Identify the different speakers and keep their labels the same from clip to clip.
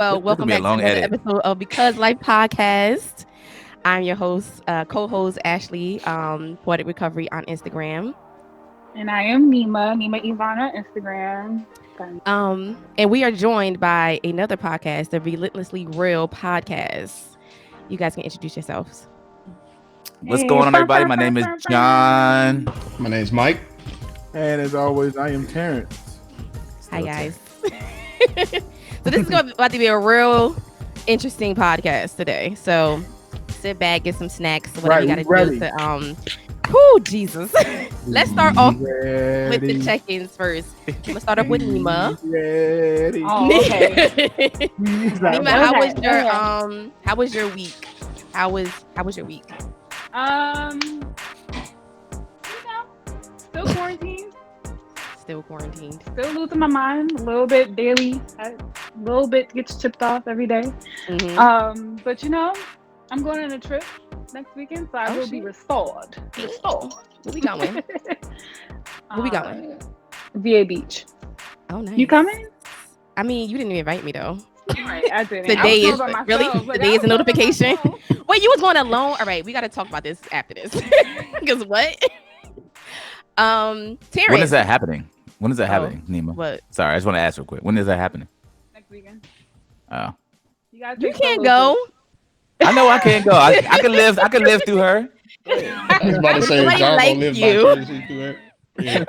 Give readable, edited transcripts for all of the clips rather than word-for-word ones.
Speaker 1: Well, welcome back to another episode of Because Life Podcast. I'm your host, co-host Ashley, Poetic Recovery on Instagram.
Speaker 2: And I am Neema Ivana on Instagram.
Speaker 1: And we are joined by another podcast, the Relentlessly Real Podcast. You guys can introduce yourselves.
Speaker 3: What's going on, everybody? My name is Jon.
Speaker 4: My name is Mike.
Speaker 5: And as always, I am Terrence.
Speaker 1: Hi, guys. So this is about to be a real interesting podcast today. So sit back, get some snacks, whatever you got to do to Jesus. Let's start off with the check-ins first. I'm gonna start off with Neema.
Speaker 5: Ready.
Speaker 2: Oh, okay.
Speaker 1: Neema, how was your week? How was your week?
Speaker 2: Still quarantined.
Speaker 1: Still quarantined.
Speaker 2: Still losing my mind a little bit daily. A little bit gets chipped off every day.
Speaker 1: Mm-hmm.
Speaker 2: But I'm going on a trip next weekend, so I will be restored.
Speaker 1: Where we going? Where we going?
Speaker 2: VA Beach.
Speaker 1: Oh, nice.
Speaker 2: You coming?
Speaker 1: I mean, you didn't invite me though.
Speaker 2: Right, I didn't.
Speaker 1: Today is really today is a notification. Wait, you was going alone? All right, we got to talk about this after this. Because what? Terrence.
Speaker 3: When is that happening? When is that happening, Neema?
Speaker 1: What?
Speaker 3: Sorry, I just want to ask real quick. When is that happening?
Speaker 2: Next weekend.
Speaker 3: Oh.
Speaker 1: You can't go.
Speaker 3: I know I can't go. I can live. I can live through her.
Speaker 4: I was about to say, John
Speaker 1: like
Speaker 4: live
Speaker 1: you.
Speaker 4: through her. Yeah.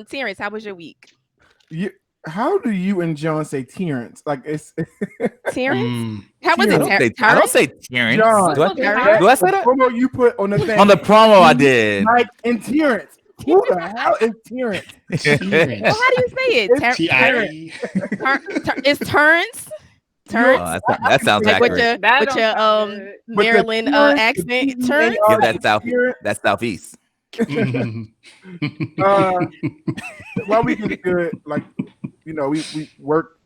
Speaker 1: Terrence, how was your week?
Speaker 5: How do you and John say Terrence? Like it's
Speaker 1: Terrence? How was
Speaker 5: Terrence.
Speaker 1: it?
Speaker 3: I don't say Terrence.
Speaker 5: John.
Speaker 3: Do I say that?
Speaker 5: Promo you put on the thing.
Speaker 3: On the promo, I did.
Speaker 5: Mike and Terrence. Who the hell is Terrence?
Speaker 1: Well, how do you say it?
Speaker 4: T-I-E.
Speaker 1: It's Terrence. Terrence.
Speaker 3: Oh, that sounds
Speaker 1: Like
Speaker 3: accurate.
Speaker 1: with your Maryland accent. Terrence.
Speaker 3: Yeah, that's southeast.
Speaker 5: While we can do it, like we work.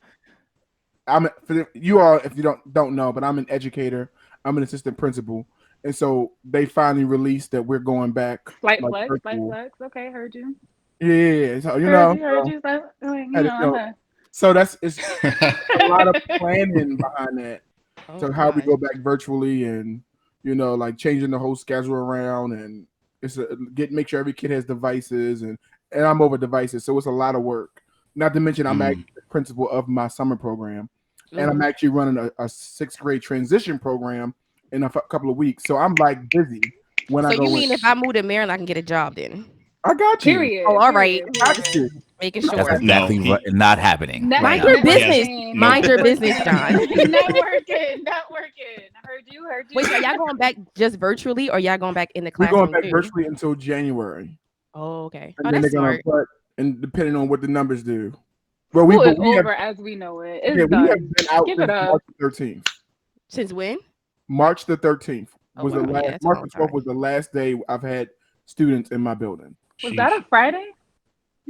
Speaker 5: For you all, if you don't know, but I'm an educator. I'm an assistant principal, and so they finally released that we're going back.
Speaker 2: Flex. Okay, heard you.
Speaker 5: Yeah. So
Speaker 2: Heard you.
Speaker 5: So it's a lot of planning behind that. So how we go back virtually, and like changing the whole schedule around, and it's make sure every kid has devices, and I'm over devices, so it's a lot of work. Not to mention I'm actually the principal of my summer program, and I'm actually running a sixth grade transition program in a couple of weeks. So I'm like busy when I go. So
Speaker 1: you mean if I move to Maryland, I can get a job then?
Speaker 5: I got you.
Speaker 2: Period.
Speaker 1: Oh, all right. Making sure.
Speaker 3: That's exactly not happening.
Speaker 1: Mind your business. Mind your business, John.
Speaker 2: Not working. I heard you.
Speaker 1: Wait, are y'all going back just virtually, or y'all going back in the
Speaker 5: We're
Speaker 1: classroom?
Speaker 5: going back virtually until January.
Speaker 1: Oh, okay.
Speaker 5: And then
Speaker 1: that's
Speaker 5: they're
Speaker 1: smart.
Speaker 5: gonna and depending on what the numbers do.
Speaker 2: Well, we over as we know it. It's done.
Speaker 5: We have been out
Speaker 2: Give
Speaker 5: since
Speaker 2: it up.
Speaker 5: March the 13th.
Speaker 1: Since when?
Speaker 5: March the 13th was the last.
Speaker 1: Yeah,
Speaker 5: March the 12th was the last day I've had students in my building.
Speaker 2: Was that a Friday?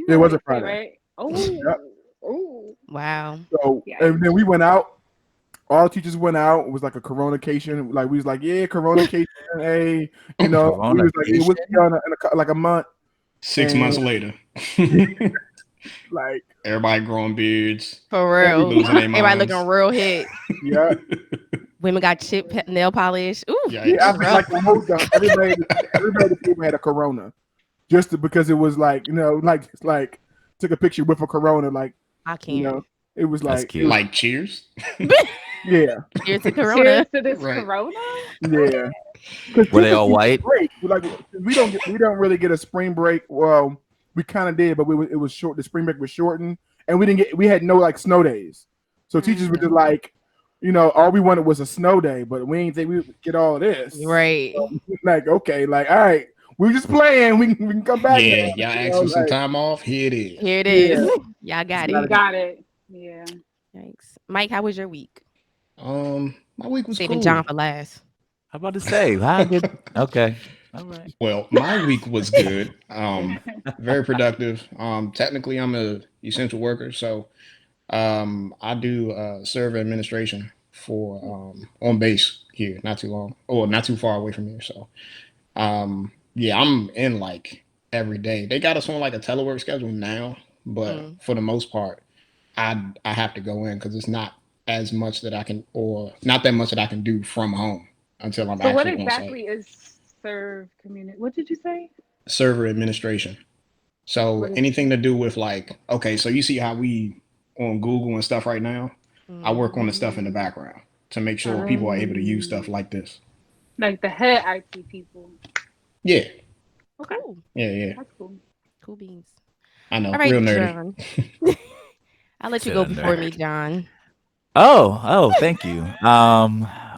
Speaker 5: It was a Friday.
Speaker 2: Right? Oh.
Speaker 5: Yep.
Speaker 2: Oh.
Speaker 1: Wow.
Speaker 5: So and then we went out. All teachers went out. It was like a coronacation. Like we was like, yeah, coronacation. Hey, we was like, it was in like a month.
Speaker 4: 6 months later.
Speaker 5: Like
Speaker 4: everybody growing beards.
Speaker 1: For real. Everybody
Speaker 4: minds.
Speaker 1: looking real hit.
Speaker 5: Yeah.
Speaker 1: Women got chip nail polish. Ooh.
Speaker 5: Yeah, I feel like the whole time, everybody the people had a corona. Because it was like, like took a picture with a corona, like
Speaker 1: I can't.
Speaker 5: It was
Speaker 4: like cheers.
Speaker 5: Yeah.
Speaker 1: Cheers to corona.
Speaker 2: Cheers to this corona.
Speaker 5: Yeah.
Speaker 3: Were they all white?
Speaker 5: Like we don't really get a spring break. Well, we kind of did, but it was short. The spring break was shortened, and we had no like snow days. So teachers were just like, all we wanted was a snow day, but we didn't think we would get all this.
Speaker 1: Right.
Speaker 5: So, like, okay, like, all right, we're just playing. We can come back.
Speaker 4: Yeah, y'all asked for some time off. Here it is.
Speaker 1: Yeah. Y'all got it.
Speaker 2: Got it. Yeah.
Speaker 1: Thanks. Mike, how was your week?
Speaker 4: My week was
Speaker 1: Saving
Speaker 4: cool.
Speaker 1: John for last.
Speaker 3: How about to say? Okay. All right.
Speaker 4: Well, my week was good. Very productive. Technically, I'm a essential worker, so I do server administration for on base here, not too far away from here. So, yeah, I'm in like every day. They got us on like a telework schedule now, but for the most part, I have to go in because it's not as much that I can, or not that much that I can do from home until I'm
Speaker 2: So what
Speaker 4: actually on site.
Speaker 2: exactly is serve community? What did you say?
Speaker 4: Server administration. So
Speaker 2: What is
Speaker 4: anything to do with like, okay, so you see how we on Google and stuff right now. I work on the stuff in the background to make sure people are able to use stuff like this.
Speaker 2: like the head IT people?
Speaker 4: Yeah,
Speaker 2: Okay,
Speaker 1: Cool.
Speaker 4: yeah.
Speaker 2: that's cool.
Speaker 1: Cool beans.
Speaker 4: I know,
Speaker 1: All right,
Speaker 4: real nerdy.
Speaker 1: John. I'll let you go before me, John.
Speaker 3: Oh, thank you.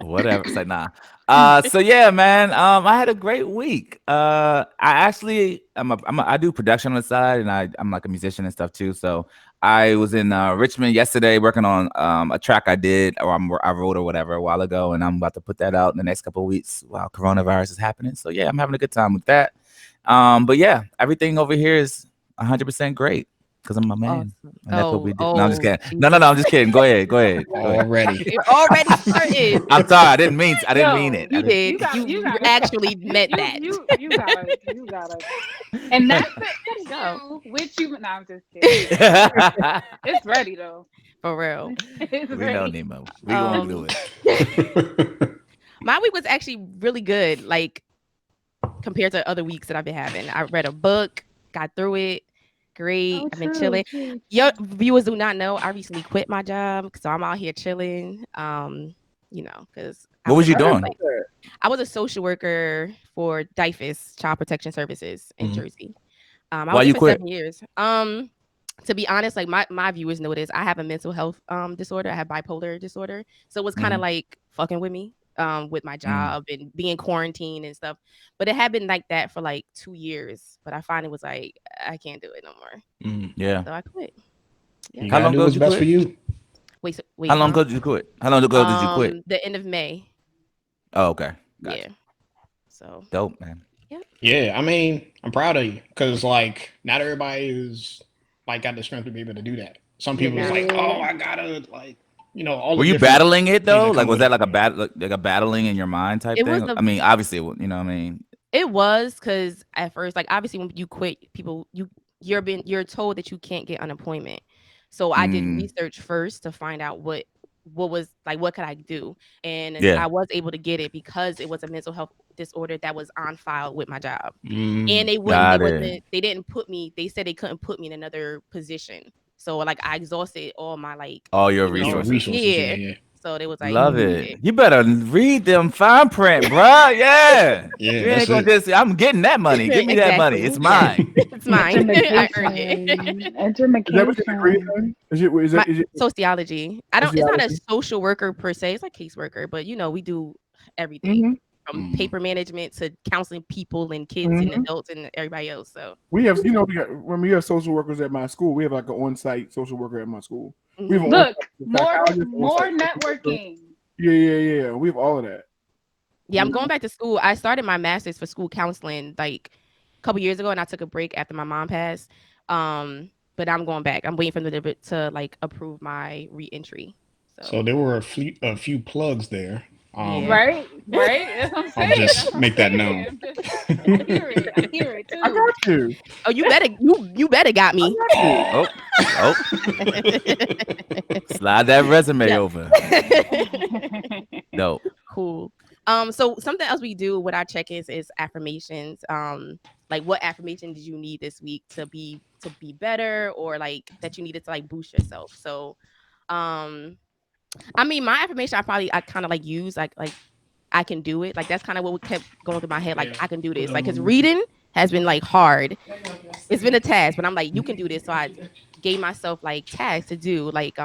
Speaker 3: Whatever. Say nah. So yeah, man. I had a great week. I actually, I do production on the side, and I'm like a musician and stuff too. So I was in Richmond yesterday working on a track I did, or I wrote or whatever a while ago, and I'm about to put that out in the next couple of weeks while coronavirus is happening. So yeah, I'm having a good time with that. But yeah, everything over here is 100% great. Because I'm a man.
Speaker 1: Awesome.
Speaker 3: And that's what we do.
Speaker 1: Oh,
Speaker 3: No, I'm just kidding.
Speaker 1: Jesus.
Speaker 3: No, I'm just kidding. Go ahead.
Speaker 4: Already.
Speaker 1: You're already started.
Speaker 3: I'm sorry. I didn't mean it.
Speaker 1: You did.
Speaker 2: You got-
Speaker 1: You,
Speaker 2: you got-
Speaker 1: actually meant that.
Speaker 2: You got it. And that's the
Speaker 1: Go.
Speaker 2: issue with you. No, I'm just kidding. It's ready though.
Speaker 1: For real.
Speaker 2: It's
Speaker 3: We know,
Speaker 2: ready.
Speaker 3: Neema. We gonna do it.
Speaker 1: My week was actually really good, like compared to other weeks that I've been having. I read a book, got through it. Great.
Speaker 2: Oh,
Speaker 1: I've been
Speaker 2: true,
Speaker 1: chilling.
Speaker 2: true.
Speaker 1: Your viewers do not know I recently quit my job, so I'm out here chilling. Because
Speaker 3: What was you doing?
Speaker 1: I was a social worker for DIFUS, Child Protection Services in Jersey. I
Speaker 3: Why
Speaker 1: was
Speaker 3: you
Speaker 1: there for
Speaker 3: quit?
Speaker 1: 7 years. To be honest, like my viewers know this. I have a mental health disorder. I have bipolar disorder. So it was kind of like fucking with me with my job and being quarantined and stuff. But it had been like that for like 2 years. But I finally was like, I can't do it no more.
Speaker 3: Yeah.
Speaker 1: So I quit.
Speaker 4: You
Speaker 3: How
Speaker 4: gotta
Speaker 3: long
Speaker 4: do
Speaker 3: ago
Speaker 4: what's
Speaker 3: did you
Speaker 4: best
Speaker 3: quit?
Speaker 4: for you.
Speaker 1: Wait.
Speaker 3: How long ago did you quit? How long ago did you quit?
Speaker 1: The end of May.
Speaker 3: Oh, okay. Gotcha.
Speaker 1: Yeah. So
Speaker 3: Dope, man.
Speaker 4: Yeah, I mean, I'm proud of you because like not everybody is like got the strength to be able to do that. Some people is like, oh, I gotta like, all.
Speaker 3: Were
Speaker 4: the
Speaker 3: you
Speaker 4: different
Speaker 3: battling it
Speaker 4: things
Speaker 3: though?
Speaker 4: that
Speaker 3: Like,
Speaker 4: come
Speaker 3: was
Speaker 4: with
Speaker 3: that
Speaker 4: it.
Speaker 3: like a battling in your mind type
Speaker 1: It was
Speaker 3: thing? I mean, obviously, you know what I mean?
Speaker 1: It was because at first, like obviously when you quit, people you're told that you can't get unemployment. So I did research first to find out what was like what could I do, and
Speaker 3: Yeah.
Speaker 1: I was able to get it because it was a mental health disorder that was on file with my job, and they didn't put me. They said they couldn't put me in another position. So like I exhausted all my like
Speaker 3: All your
Speaker 1: you know,
Speaker 3: resources.
Speaker 1: Yeah. So they was like,
Speaker 3: Love it. You better read them fine print, bro. Yeah.
Speaker 4: Yeah,
Speaker 3: You
Speaker 4: that's
Speaker 3: ain't gonna
Speaker 4: it.
Speaker 3: just say, I'm getting that money. Give me that money. It's mine.
Speaker 1: It's mine. I earned it.
Speaker 2: Education.
Speaker 5: Is that what your degree in? Is it
Speaker 1: Sociology. It's not a
Speaker 5: Sociology?
Speaker 1: social worker per se. It's like caseworker, but we do everything from paper management to counseling people and kids and adults and everybody else. So
Speaker 5: We have, when we have social workers at my school, we have like an on-site social worker at my school. We have
Speaker 2: Look,
Speaker 5: more
Speaker 2: networking.
Speaker 5: Yeah. We have all of that.
Speaker 1: Yeah, I'm going back to school. I started my master's for school counseling like a couple years ago, and I took a break after my mom passed. But I'm going back. I'm waiting for them to like approve my re-entry.
Speaker 4: So there were a few plugs there.
Speaker 2: Right. That's what I'm saying.
Speaker 4: I'll just make that known.
Speaker 2: I hear it too.
Speaker 5: I got you.
Speaker 1: Oh, you better got me.
Speaker 3: Oh. Slide that resume over. Dope.
Speaker 1: Cool. So something else we do with our check-ins is affirmations. Like what affirmation did you need this week to be better, or like that you needed to like boost yourself? So I mean, my affirmation I kind of like use like I can do it. Like that's kind of what kept going through my head. Like I can do this. Like because reading has been like hard. It's been a task, but I'm like, you can do this. So I gave myself like tasks to do, like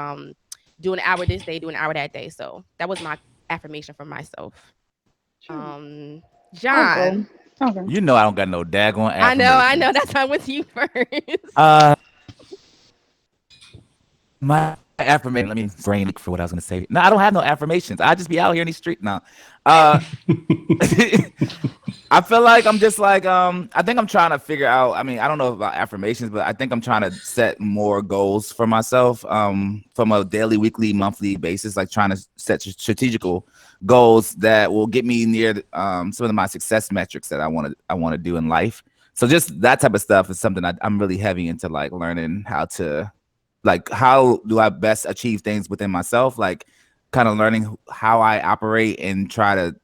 Speaker 1: do an hour this day, do an hour that day. So that was my affirmation for myself. John.
Speaker 2: Okay.
Speaker 3: You know I don't got no daggone affirmation.
Speaker 1: I know. That's why I went to you first.
Speaker 3: My affirmation. Let me brain for what I was gonna say. No, I don't have no affirmations. I just be out here in the street now. I feel like I'm just like I think I'm trying to figure out. I mean, I don't know about affirmations, but I think I'm trying to set more goals for myself from a daily, weekly, monthly basis. Like trying to set strategical goals that will get me near some of my success metrics that I want to do in life. So just that type of stuff is something I'm really heavy into, like learning how to like how do I best achieve things within myself, like kind of learning how I operate and try to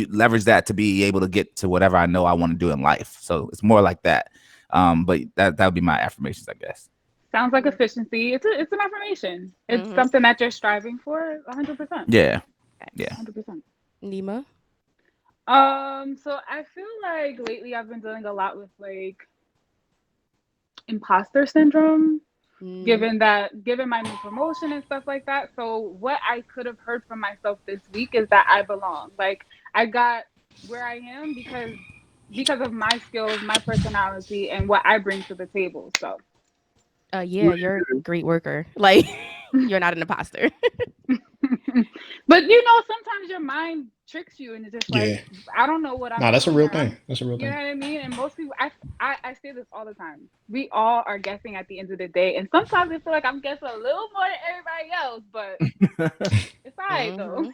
Speaker 3: leverage that to be able to get to whatever I know I want to do in life. So it's more like that. But that would be my affirmations, I guess.
Speaker 2: Sounds like efficiency. It's an affirmation. It's something that you're striving for 100%.
Speaker 3: Yeah.
Speaker 2: 100%.
Speaker 1: Neema?
Speaker 2: So I feel like lately I've been dealing a lot with like imposter syndrome, given my new promotion and stuff like that. So what I could have heard from myself this week is that I belong. Like I got where I am because of my skills, my personality, and what I bring to the table. So
Speaker 1: you're a great worker. Like you're not an imposter.
Speaker 2: But sometimes your mind tricks you and it's just like, I don't know what I'm doing.
Speaker 4: That's a real thing. That's a real thing.
Speaker 2: You know what I mean? And most people, I say this all the time. We all are guessing at the end of the day. And sometimes I feel like I'm guessing a little more than everybody else, but it's all right though.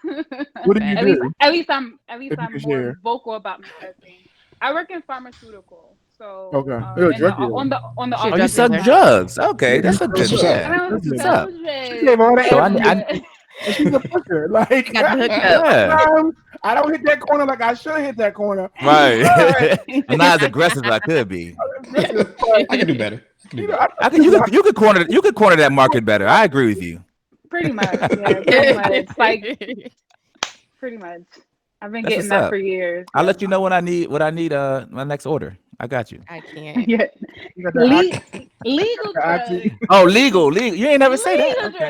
Speaker 5: What do you do?
Speaker 2: At least I'm more vocal about my guessing. I work in pharmaceutical. So
Speaker 5: okay.
Speaker 2: On the
Speaker 3: you suck drugs. Okay, that's a good
Speaker 4: What's up?
Speaker 3: What's up?
Speaker 5: She's a pusher. Like I don't hit that corner like I should hit that corner.
Speaker 3: Right. I'm not as aggressive as I could be.
Speaker 4: I can do better.
Speaker 3: I think you could corner that market better. I agree with you.
Speaker 2: Pretty much. Yeah, pretty much. Like pretty much. I've been getting that for years.
Speaker 3: I'll let you know when I need my next order. I got you.
Speaker 1: I can't.
Speaker 2: Yeah. Legal drugs.
Speaker 3: Oh, legal. You ain't never say that.
Speaker 2: Okay.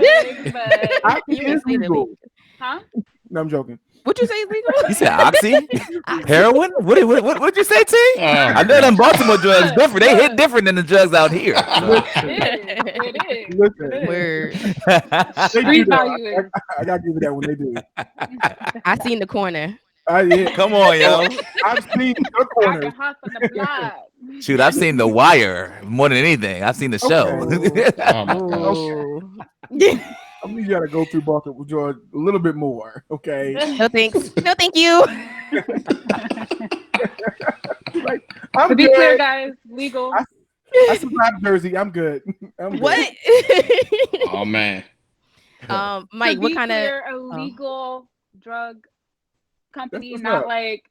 Speaker 5: You is legal.
Speaker 2: Huh?
Speaker 5: No, I'm joking.
Speaker 1: What you say legal?
Speaker 3: You said oxy? Heroin? What'd you say, T? I know them Baltimore drugs different. They hit different than the drugs out here.
Speaker 2: It is.
Speaker 5: Listen.
Speaker 1: Word.
Speaker 2: Street value.
Speaker 5: I gotta give you that when they do.
Speaker 1: I seen the corner.
Speaker 3: Come on, yo.
Speaker 5: I've seen the corner.
Speaker 3: Shoot, I've seen The Wire more than anything. I've seen the show.
Speaker 4: Oh my gosh.
Speaker 5: I mean, you gotta go through Baltimore George a little bit more, okay?
Speaker 1: No thanks. No, thank you.
Speaker 5: Like,
Speaker 2: to be clear, guys, legal.
Speaker 5: I survived Jersey. I'm good.
Speaker 1: What?
Speaker 4: Oh man.
Speaker 1: Mike, what kind of
Speaker 2: a legal drug company,
Speaker 5: That's
Speaker 2: not
Speaker 5: up.
Speaker 2: like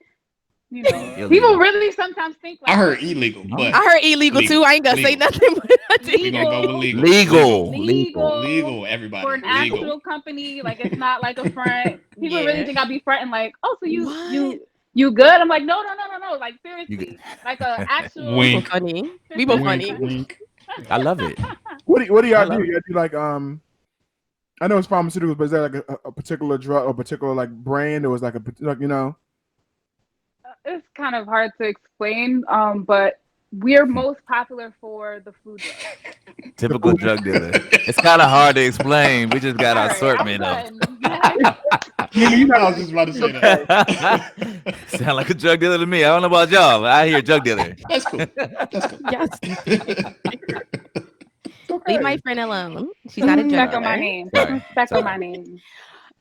Speaker 2: people really sometimes think like
Speaker 4: I heard illegal, but
Speaker 1: I heard illegal too. I ain't gonna say nothing. But
Speaker 4: we're gonna go with legal.
Speaker 2: Legal,
Speaker 4: everybody.
Speaker 2: For an actual company, like it's not like a front. People really think I'll be fronting like, oh, so you good? I'm like, no. Like seriously, like a actual.
Speaker 4: Wink.
Speaker 1: Funny. We both funny.
Speaker 4: Wink.
Speaker 3: I love it.
Speaker 5: What do y'all do? Y'all do like I know it's pharmaceuticals, but is that like a particular drug or particular like brand, or is like
Speaker 2: It's kind of hard to explain, but we're most popular for the food drug.
Speaker 3: Typical drug dealer. It's kind of hard to explain. We just got our assortment of.
Speaker 4: I was just about to say that.
Speaker 3: Sound like a drug dealer to me. I don't know about y'all, but I hear drug dealer.
Speaker 4: That's cool.
Speaker 1: Yes. Leave my friend alone. She's not a drug
Speaker 2: Back on
Speaker 1: dealer.
Speaker 2: my name. Back on my name.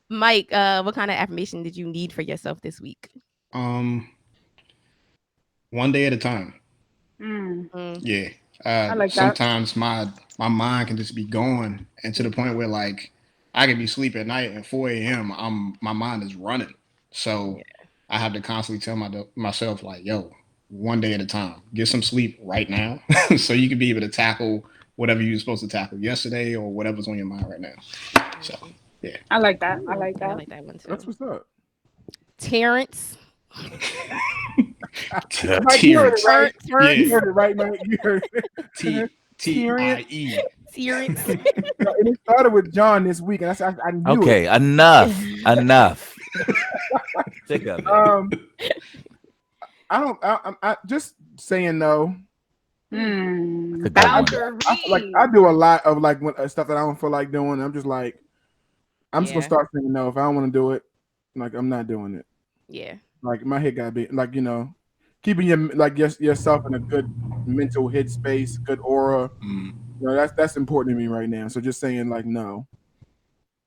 Speaker 1: Mike, what kind of affirmation did you need for yourself this week?
Speaker 4: One day at a time. Yeah.
Speaker 2: I like
Speaker 4: sometimes my mind can just be going, and to the point where like I can be sleep at night at 4 a.m. My mind is running. So I have to constantly tell myself like, yo, one day at a time. Get some sleep right now so you can be able to tackle whatever you were supposed to tackle yesterday or whatever's on your mind right now. So yeah.
Speaker 2: I like that. I like
Speaker 1: that one too.
Speaker 5: That's what's up.
Speaker 1: Terrence.
Speaker 5: Mike, you heard it right. You heard it right, Mike. You heard it.
Speaker 4: T-I-E.
Speaker 1: Terrence.
Speaker 5: And it started with Jon this week, and I knew
Speaker 3: Okay,
Speaker 5: it.
Speaker 3: enough. Think of it.
Speaker 5: I just saying no.
Speaker 2: I
Speaker 5: do a lot of like stuff that I don't feel like doing. I'm just like, I'm just gonna start saying no. If I don't want to do it, like I'm not doing it.
Speaker 1: Yeah.
Speaker 5: Like my head gotta be like, keeping yourself in a good mental headspace, good aura. That's important to me right now. So just saying like no.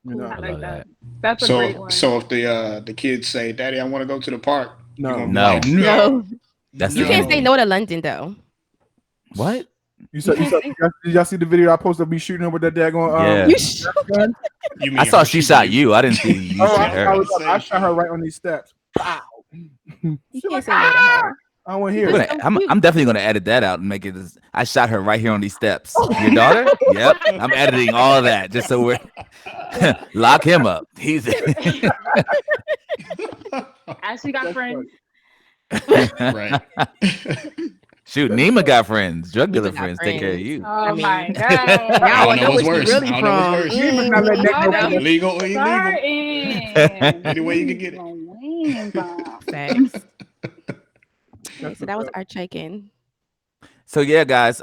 Speaker 2: I like that. That's a great one.
Speaker 4: So if the kids say, "Daddy, I want to go to the park,"
Speaker 3: no.
Speaker 1: You can't say no to London though.
Speaker 3: What?
Speaker 5: Did y'all see the video I posted of me shooting her with that daggone?
Speaker 3: Yeah.
Speaker 4: You mean
Speaker 3: I saw she shot you. I didn't see you shoot her.
Speaker 5: I shot her right on these steps. Pow.
Speaker 1: You can't say no to her.
Speaker 5: I want to hear it.
Speaker 3: I'm definitely gonna edit that out and make it. I shot her right here on these steps. Your daughter? Yep. I'm editing all of that just so we're lock him up. He's
Speaker 2: Ashley got friends.
Speaker 4: Right.
Speaker 3: Shoot, Neema got friends. Drug dealer friends take care of you.
Speaker 2: Oh my god!
Speaker 1: Now I know
Speaker 4: what's
Speaker 1: where
Speaker 4: worse.
Speaker 1: she's really
Speaker 4: I don't know what's worse.
Speaker 5: Neema's not letting that go.
Speaker 4: Illegal or illegal. Any way you can get it.
Speaker 1: Thanks. So that was our check-in.
Speaker 3: So yeah, guys,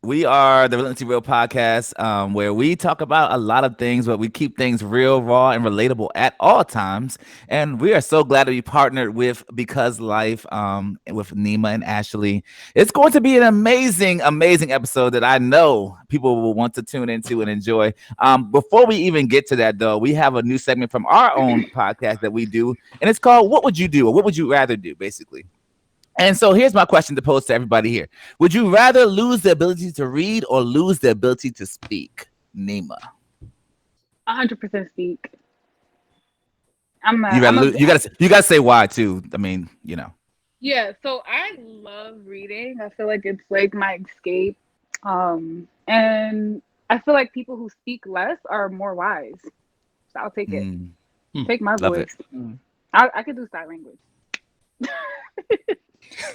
Speaker 3: we are the Relentlessly Real podcast, where we talk about a lot of things, but we keep things real, raw, and relatable at all times. And we are so glad to be partnered with Because Life, with Neema and Ashley. It's going to be an amazing, amazing episode that I know people will want to tune into and enjoy. Before we even get to that, though, we have a new segment from our own podcast that we do, and it's called "What Would You Do?" or "What Would You Rather Do?" basically. And so here's my question to pose to everybody here. Would you rather lose the ability to read or lose the ability to speak? Neema.
Speaker 2: 100% speak.
Speaker 3: You gotta say why too. I mean, you know.
Speaker 2: Yeah, so I love reading. I feel like it's like my escape. And I feel like people who speak less are more wise. So I'll take it. Take my voice. I could do sign language.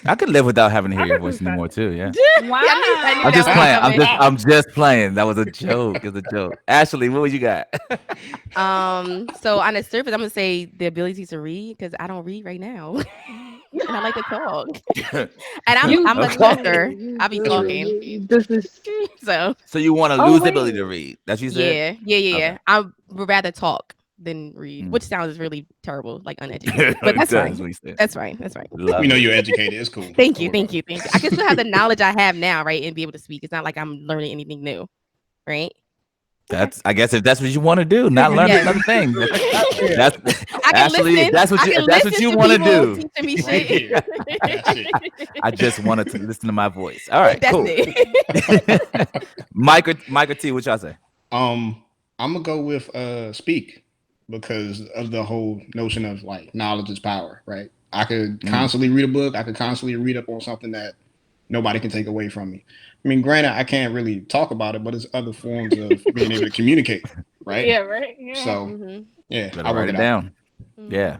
Speaker 3: I could live without having to hear your voice anymore too. Yeah.
Speaker 2: Wow.
Speaker 3: I'm just playing. I'm just playing. That was a joke. It's a joke. Ashley, what you got?
Speaker 1: So on the surface, I'm gonna say the ability to read because I don't read right now, and I like to talk. And I'm a talker. I'll be talking.
Speaker 2: This is
Speaker 3: so you want to lose the ability to read? That's what you said.
Speaker 1: Yeah. Okay. I would rather talk than read, which sounds really terrible, like uneducated. But that's fine. That's right.
Speaker 4: We know you're educated. It's cool.
Speaker 1: Thank you. I can still have the knowledge I have now, right, and be able to speak. It's not like I'm learning anything new, right?
Speaker 3: I guess if that's what you want to do, not learn another thing. That's Ashley. That's what you want to do.
Speaker 1: Teaching me shit.
Speaker 3: I just wanted to listen to my voice. All right,
Speaker 1: that's
Speaker 3: cool.
Speaker 1: It.
Speaker 3: Mike or T, what y'all say?
Speaker 4: I'm gonna go with speak because of the whole notion of like knowledge is power, right? I could constantly read a book. I could constantly read up on something that nobody can take away from me. I mean, granted, I can't really talk about it, but it's other forms of being able to communicate, right?
Speaker 2: Yeah, right. Yeah.
Speaker 4: So, yeah,
Speaker 3: I'll write it down. Yeah,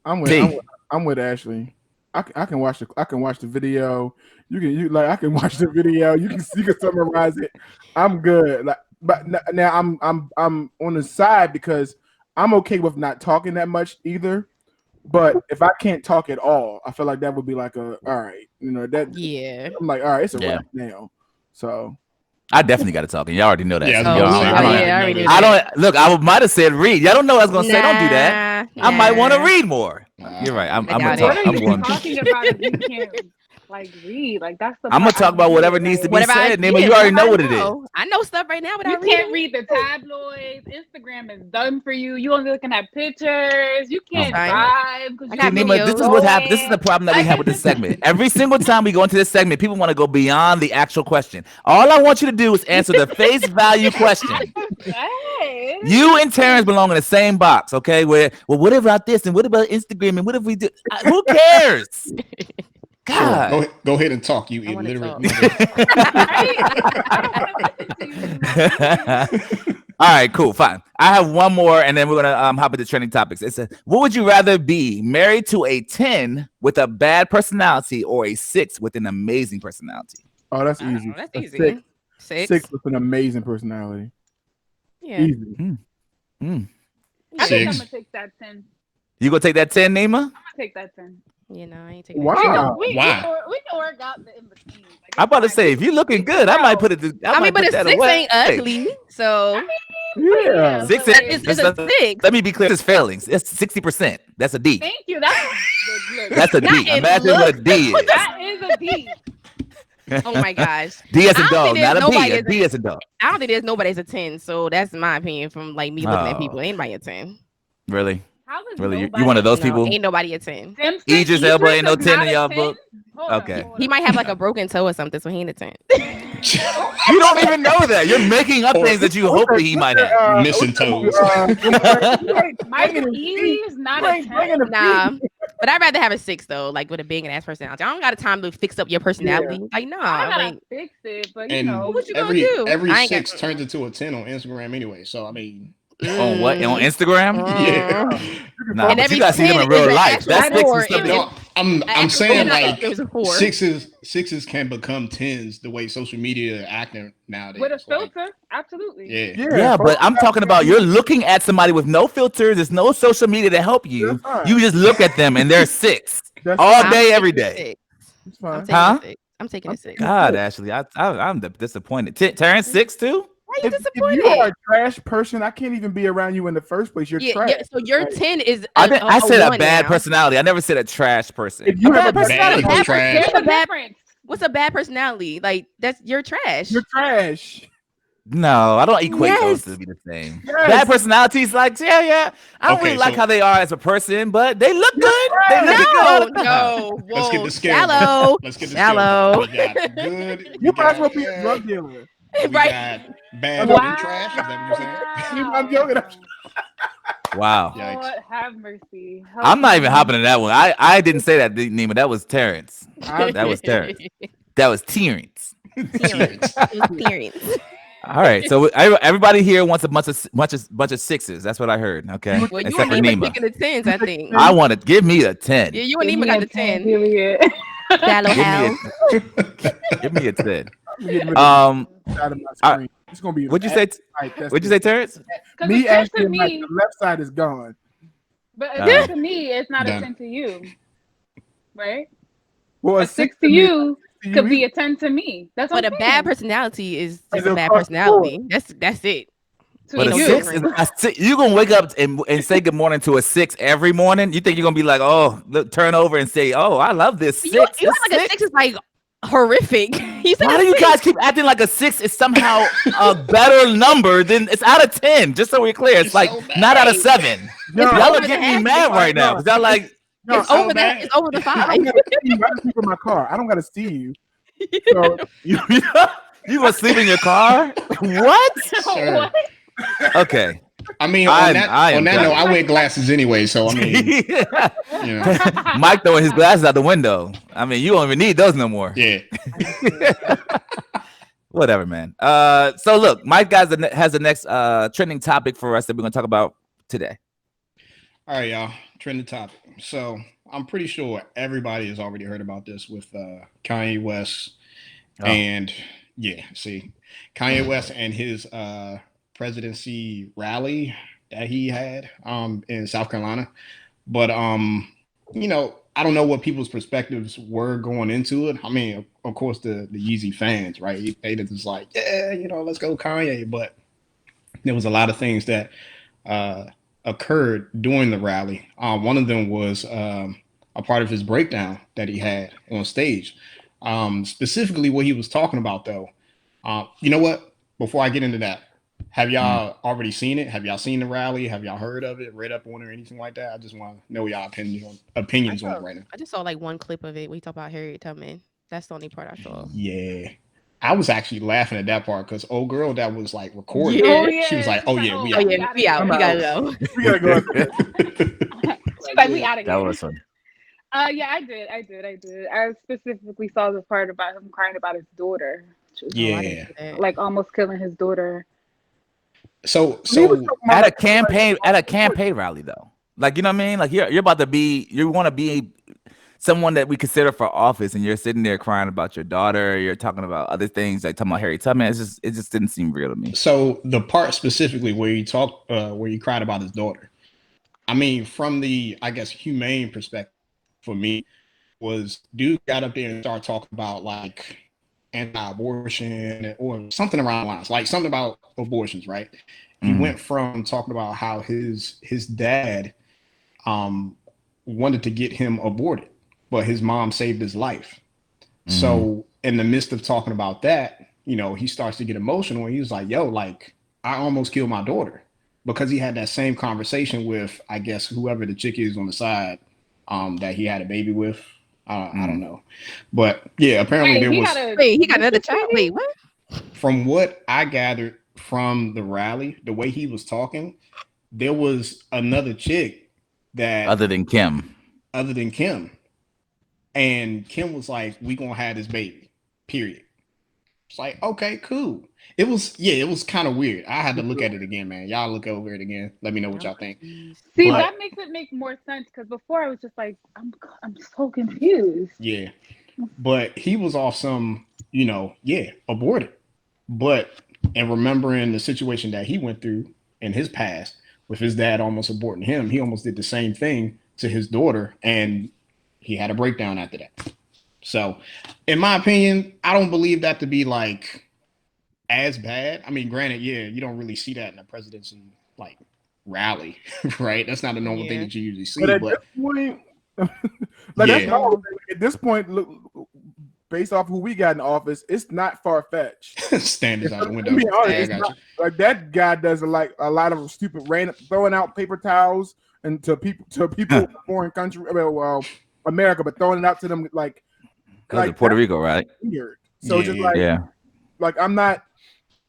Speaker 5: I'm with Ashley. I can watch the video. I can watch the video. You can summarize it. I'm good. But now I'm on the side because I'm okay with not talking that much either. But if I can't talk at all, I feel like that would be like all right, that.
Speaker 1: Yeah.
Speaker 5: I'm like, all right, it's a wrap now. So
Speaker 3: I definitely got to talk, and y'all already know that.
Speaker 4: Yeah,
Speaker 3: I don't look. I might have said read. Y'all don't know what I was gonna say. Don't do that. I might want to read more. You're right. I'm gonna talk.
Speaker 2: What are you talking about if you can't like read? Like that's the.
Speaker 3: I'm gonna talk about whatever needs to be said. Neema, you already know what it is.
Speaker 1: I know stuff right now, but
Speaker 2: you can't read the tabloids. Instagram is done for you. You only looking at pictures. You can't drive.
Speaker 3: Neema, this is what happened. This is the problem that we have with this segment. Every single time we go into this segment, people want to go beyond the actual question. All I want you to do is answer the face value question.
Speaker 2: Hey.
Speaker 3: You and Terrence belong in the same box, okay? Well, what about this and what about Instagram and what if we do? Who cares? God.
Speaker 4: Sure. Go ahead and talk, you illiterate.
Speaker 3: All right, cool, fine. I have one more, and then we're gonna hop into trending topics. It says, "What would you rather be, married to a 10 with a bad personality or a 6 with an amazing personality?"
Speaker 5: Oh, that's easy.
Speaker 1: That's easy.
Speaker 5: 6 with an amazing personality.
Speaker 1: Yeah.
Speaker 5: Easy.
Speaker 2: I think I'm gonna take that 10.
Speaker 3: You gonna take that 10, Neema?
Speaker 2: I'm gonna take that 10.
Speaker 1: I ain't taking
Speaker 5: wow.
Speaker 1: that.
Speaker 2: We can work out the in between. Like,
Speaker 3: I'm about to say, if you're looking good, I might put it.
Speaker 1: But a 6 ain't ugly, so
Speaker 5: yeah.
Speaker 3: 6
Speaker 1: it's a 6.
Speaker 3: Let me be clear. It's failings. It's 60%. That's a D.
Speaker 2: Thank you.
Speaker 3: That's a D. Imagine what a D is.
Speaker 2: That is a D.
Speaker 1: Oh my gosh.
Speaker 3: D as a dog, not a B. A D as a dog.
Speaker 1: I don't think there's nobody's a 10, so that's my opinion from like me looking at people. Ain't nobody a 10.
Speaker 3: Really?
Speaker 2: How is
Speaker 3: really? You one of those people?
Speaker 1: Ain't nobody a 10.
Speaker 3: Idris Elba ain't no 10 in y'all book. Okay.
Speaker 1: He might have like a broken toe or something, so he ain't a 10.
Speaker 3: You don't even know that. You're making up things that you hope that he might have.
Speaker 4: Missing toes.
Speaker 2: Mike is not a 10.
Speaker 1: Nah. But I'd rather have a 6 though, like with a big ass personality. I don't got time to fix up your personality.
Speaker 5: Yeah.
Speaker 1: Like, nah.
Speaker 2: I gotta
Speaker 1: Like,
Speaker 2: fix it, but
Speaker 4: And
Speaker 1: what you gonna do?
Speaker 4: every
Speaker 1: I ain't
Speaker 4: 6
Speaker 1: got-
Speaker 4: turns into a 10 on Instagram anyway. So I mean,
Speaker 3: On what? On Instagram?
Speaker 4: yeah.
Speaker 3: Nah,
Speaker 1: And
Speaker 3: but
Speaker 1: every
Speaker 3: you gotta see them
Speaker 1: 10
Speaker 3: in real
Speaker 1: is an
Speaker 3: life.
Speaker 1: actual
Speaker 3: That's 6
Speaker 1: four
Speaker 3: and stuff.
Speaker 1: in
Speaker 4: No, I'm
Speaker 1: actual
Speaker 4: saying
Speaker 1: life,
Speaker 4: like
Speaker 1: it was a 4.
Speaker 4: sixes can become 10s the way social media are acting nowadays.
Speaker 2: with a
Speaker 4: Like,
Speaker 2: filter, absolutely.
Speaker 3: Yeah, but I'm talking about you're looking at somebody with no filters. There's no social media to help you. You just look at them and they're 6 all day, every day.
Speaker 5: It's fine.
Speaker 1: I'm taking a 6.
Speaker 3: God, Ashley, I'm disappointed. Terrence 6 too?
Speaker 1: Why are you
Speaker 5: If
Speaker 1: disappointed?
Speaker 5: you are a trash person, I can't even be around you in the first place. You're trash.
Speaker 1: Yeah, so your 10 is
Speaker 3: I said a
Speaker 1: 1
Speaker 3: bad
Speaker 1: now.
Speaker 3: personality. I never said a trash person.
Speaker 5: If you
Speaker 3: A
Speaker 5: have
Speaker 3: bad
Speaker 5: a
Speaker 3: personality.
Speaker 4: bad trash.
Speaker 2: There's a difference.
Speaker 1: What's a bad personality? Like you're trash.
Speaker 5: You're trash.
Speaker 3: No, I don't equate those
Speaker 1: Yes.
Speaker 3: to be the same.
Speaker 5: Yes.
Speaker 3: Bad personalities, like yeah. I don't
Speaker 4: Okay,
Speaker 3: really like
Speaker 4: so-
Speaker 3: how they are as a person, but they look good. They look good all the time.
Speaker 1: No, whoa,
Speaker 4: Let's get the scale.
Speaker 1: shallow.
Speaker 4: Let's get the
Speaker 1: Shallow.
Speaker 4: scale. We got good.
Speaker 5: You might as well be a drug dealer.
Speaker 4: We
Speaker 1: Right.
Speaker 4: got bad
Speaker 2: Wow.
Speaker 4: and trash. Is that what you're saying?
Speaker 5: I'm joking.
Speaker 3: Wow.
Speaker 4: Yikes.
Speaker 2: Lord have mercy.
Speaker 3: I'm not even hopping in that one. I didn't say that, Neema. That was Terrence. That was Terrence. That was Terrence.
Speaker 1: Terrence.
Speaker 3: All right. So everybody here wants a bunch of 6s. That's what I heard. Okay.
Speaker 1: Well, you
Speaker 3: Except
Speaker 1: and
Speaker 3: for
Speaker 1: Neema
Speaker 3: Neema.
Speaker 1: picking the 10s, I think.
Speaker 3: I want to give me a 10.
Speaker 1: Yeah, you and Neema got the 10.
Speaker 2: Period.
Speaker 1: Shallow house.
Speaker 3: Give me a 10.
Speaker 5: I'm getting rid of
Speaker 3: Um,
Speaker 5: the side of my screen. It's gonna be.
Speaker 3: what'd you say? What'd you say, Terrence?
Speaker 5: Me
Speaker 2: to
Speaker 5: asking,
Speaker 2: me,
Speaker 5: like, the left side is gone.
Speaker 2: but
Speaker 3: Oh.
Speaker 2: to me, it's not
Speaker 4: Done.
Speaker 2: a 10 to you, right?
Speaker 5: Well,
Speaker 2: A 6 to you
Speaker 5: to
Speaker 2: could be
Speaker 5: either.
Speaker 2: a 10 to me. That's what
Speaker 1: But a
Speaker 2: I'm
Speaker 1: bad
Speaker 2: saying.
Speaker 1: personality is
Speaker 5: Is
Speaker 1: just a
Speaker 5: it
Speaker 1: bad
Speaker 5: across
Speaker 1: personality. That's it.
Speaker 2: To
Speaker 3: But a
Speaker 2: you.
Speaker 3: 6 is you gonna wake up and say good morning to a 6 every morning. You think you're gonna be like, oh, look, turn over and say, oh, I love this 6.
Speaker 1: You
Speaker 3: This
Speaker 1: act like a 6 is like horrific. You said
Speaker 3: Why
Speaker 1: a
Speaker 3: do you
Speaker 1: 6.
Speaker 3: guys keep acting like a 6 is somehow a better number than it's out of 10? Just so we're clear, it's like
Speaker 4: so
Speaker 3: not out of 7.
Speaker 5: No,
Speaker 3: Y'all are
Speaker 1: the
Speaker 3: getting me
Speaker 1: half.
Speaker 3: mad right now. 'Cause y'all like,
Speaker 5: no,
Speaker 1: It's
Speaker 4: so
Speaker 1: over
Speaker 4: bad.
Speaker 1: that. It's over the
Speaker 5: I
Speaker 1: 5.
Speaker 5: don't gotta see you. I can sleep in my car. I don't gotta see you. So
Speaker 3: you gonna sleep in your car? What?
Speaker 4: Sure.
Speaker 2: What?
Speaker 3: Okay.
Speaker 4: I mean,
Speaker 3: I
Speaker 4: on
Speaker 3: am
Speaker 4: that note,
Speaker 3: done.
Speaker 4: I wear glasses anyway, so I mean, you know,
Speaker 3: Mike throwing his glasses out the window. I mean, you don't even need those no more.
Speaker 4: yeah.
Speaker 3: Whatever, man. So look, Mike has the next trending topic for us that we're gonna talk about today.
Speaker 4: All right, y'all. Trending topic. So I'm pretty sure everybody has already heard about this with Kanye West, and Kanye West and his presidency rally that he had in South Carolina. But you know, I don't know what people's perspectives were going into it. I mean, of course, the Yeezy fans, right? They just like, yeah, you know, let's go Kanye. But there was a lot of things that occurred during the rally. One of them was a part of his breakdown that he had on stage. Specifically, what he was talking about, though. You know what? Before I get into that, have y'all already seen it? Have y'all seen the rally? Have y'all heard of it, read up on it, or anything like that? I just want to know y'all opinions on it right now.
Speaker 1: I just saw like one clip of it. We talk about Harriet Tubman. That's the only part I saw.
Speaker 4: Yeah. I was actually laughing at that part because old girl that was like recording,
Speaker 1: Yeah.
Speaker 4: she was like, "Oh yeah, we
Speaker 1: Oh
Speaker 4: out."
Speaker 1: yeah, we out. We gotta go.
Speaker 5: we gotta go.
Speaker 2: She's like, we out of
Speaker 3: That
Speaker 2: here.
Speaker 3: was fun.
Speaker 2: Yeah, I did. I specifically saw the part about him crying about his daughter.
Speaker 4: Yeah.
Speaker 2: Like almost killing his daughter.
Speaker 4: So
Speaker 3: At a campaign rally though, like, you know what I mean? Like you want to be someone that we consider for office, and you're sitting there crying about your daughter. You're talking about other things, like talking about Harriet Tubman. It just didn't seem real to me.
Speaker 4: So the part specifically where you cried about his daughter, I mean, from the, I guess, humane perspective for me, was dude got up there and started talking about like anti-abortion or something around the lines, like something about abortions, right? He went from talking about how his dad wanted to get him aborted, but his mom saved his life. So in the midst of talking about that, you know, he starts to get emotional, and he was like, yo, like, I almost killed my daughter, because he had that same conversation with, I guess, whoever the chick is on the side that he had a baby with. I don't know, but yeah, apparently there was.
Speaker 1: Wait, he got another child. Wait, what?
Speaker 4: From what I gathered from the rally, the way he was talking, there was another chick that
Speaker 3: other than Kim,
Speaker 4: and Kim was like, "We gonna have this baby." Period. It's like, okay, cool. It was kind of weird. I had to look at it again, man. Y'all look over it again. Let me know what y'all think.
Speaker 2: See, that makes it make more sense because before I was just like, I'm so confused.
Speaker 4: Yeah, but he was off some, aborted. But and remembering the situation that he went through in his past with his dad almost aborting him, he almost did the same thing to his daughter, and he had a breakdown after that. So, in my opinion, I don't believe that to be like as bad. I mean, granted, yeah, you don't really see that in a presidency like rally, right? That's not a normal thing that you usually see.
Speaker 5: But at this point, look, based off who we got in office, it's not far fetched.
Speaker 4: Standards out the window.
Speaker 5: Be honest, like that guy does a lot of stupid random throwing out paper towels and to people in foreign country, well, America, but throwing it out to them like
Speaker 3: Puerto Rico, right?
Speaker 5: Weird. So like I'm not.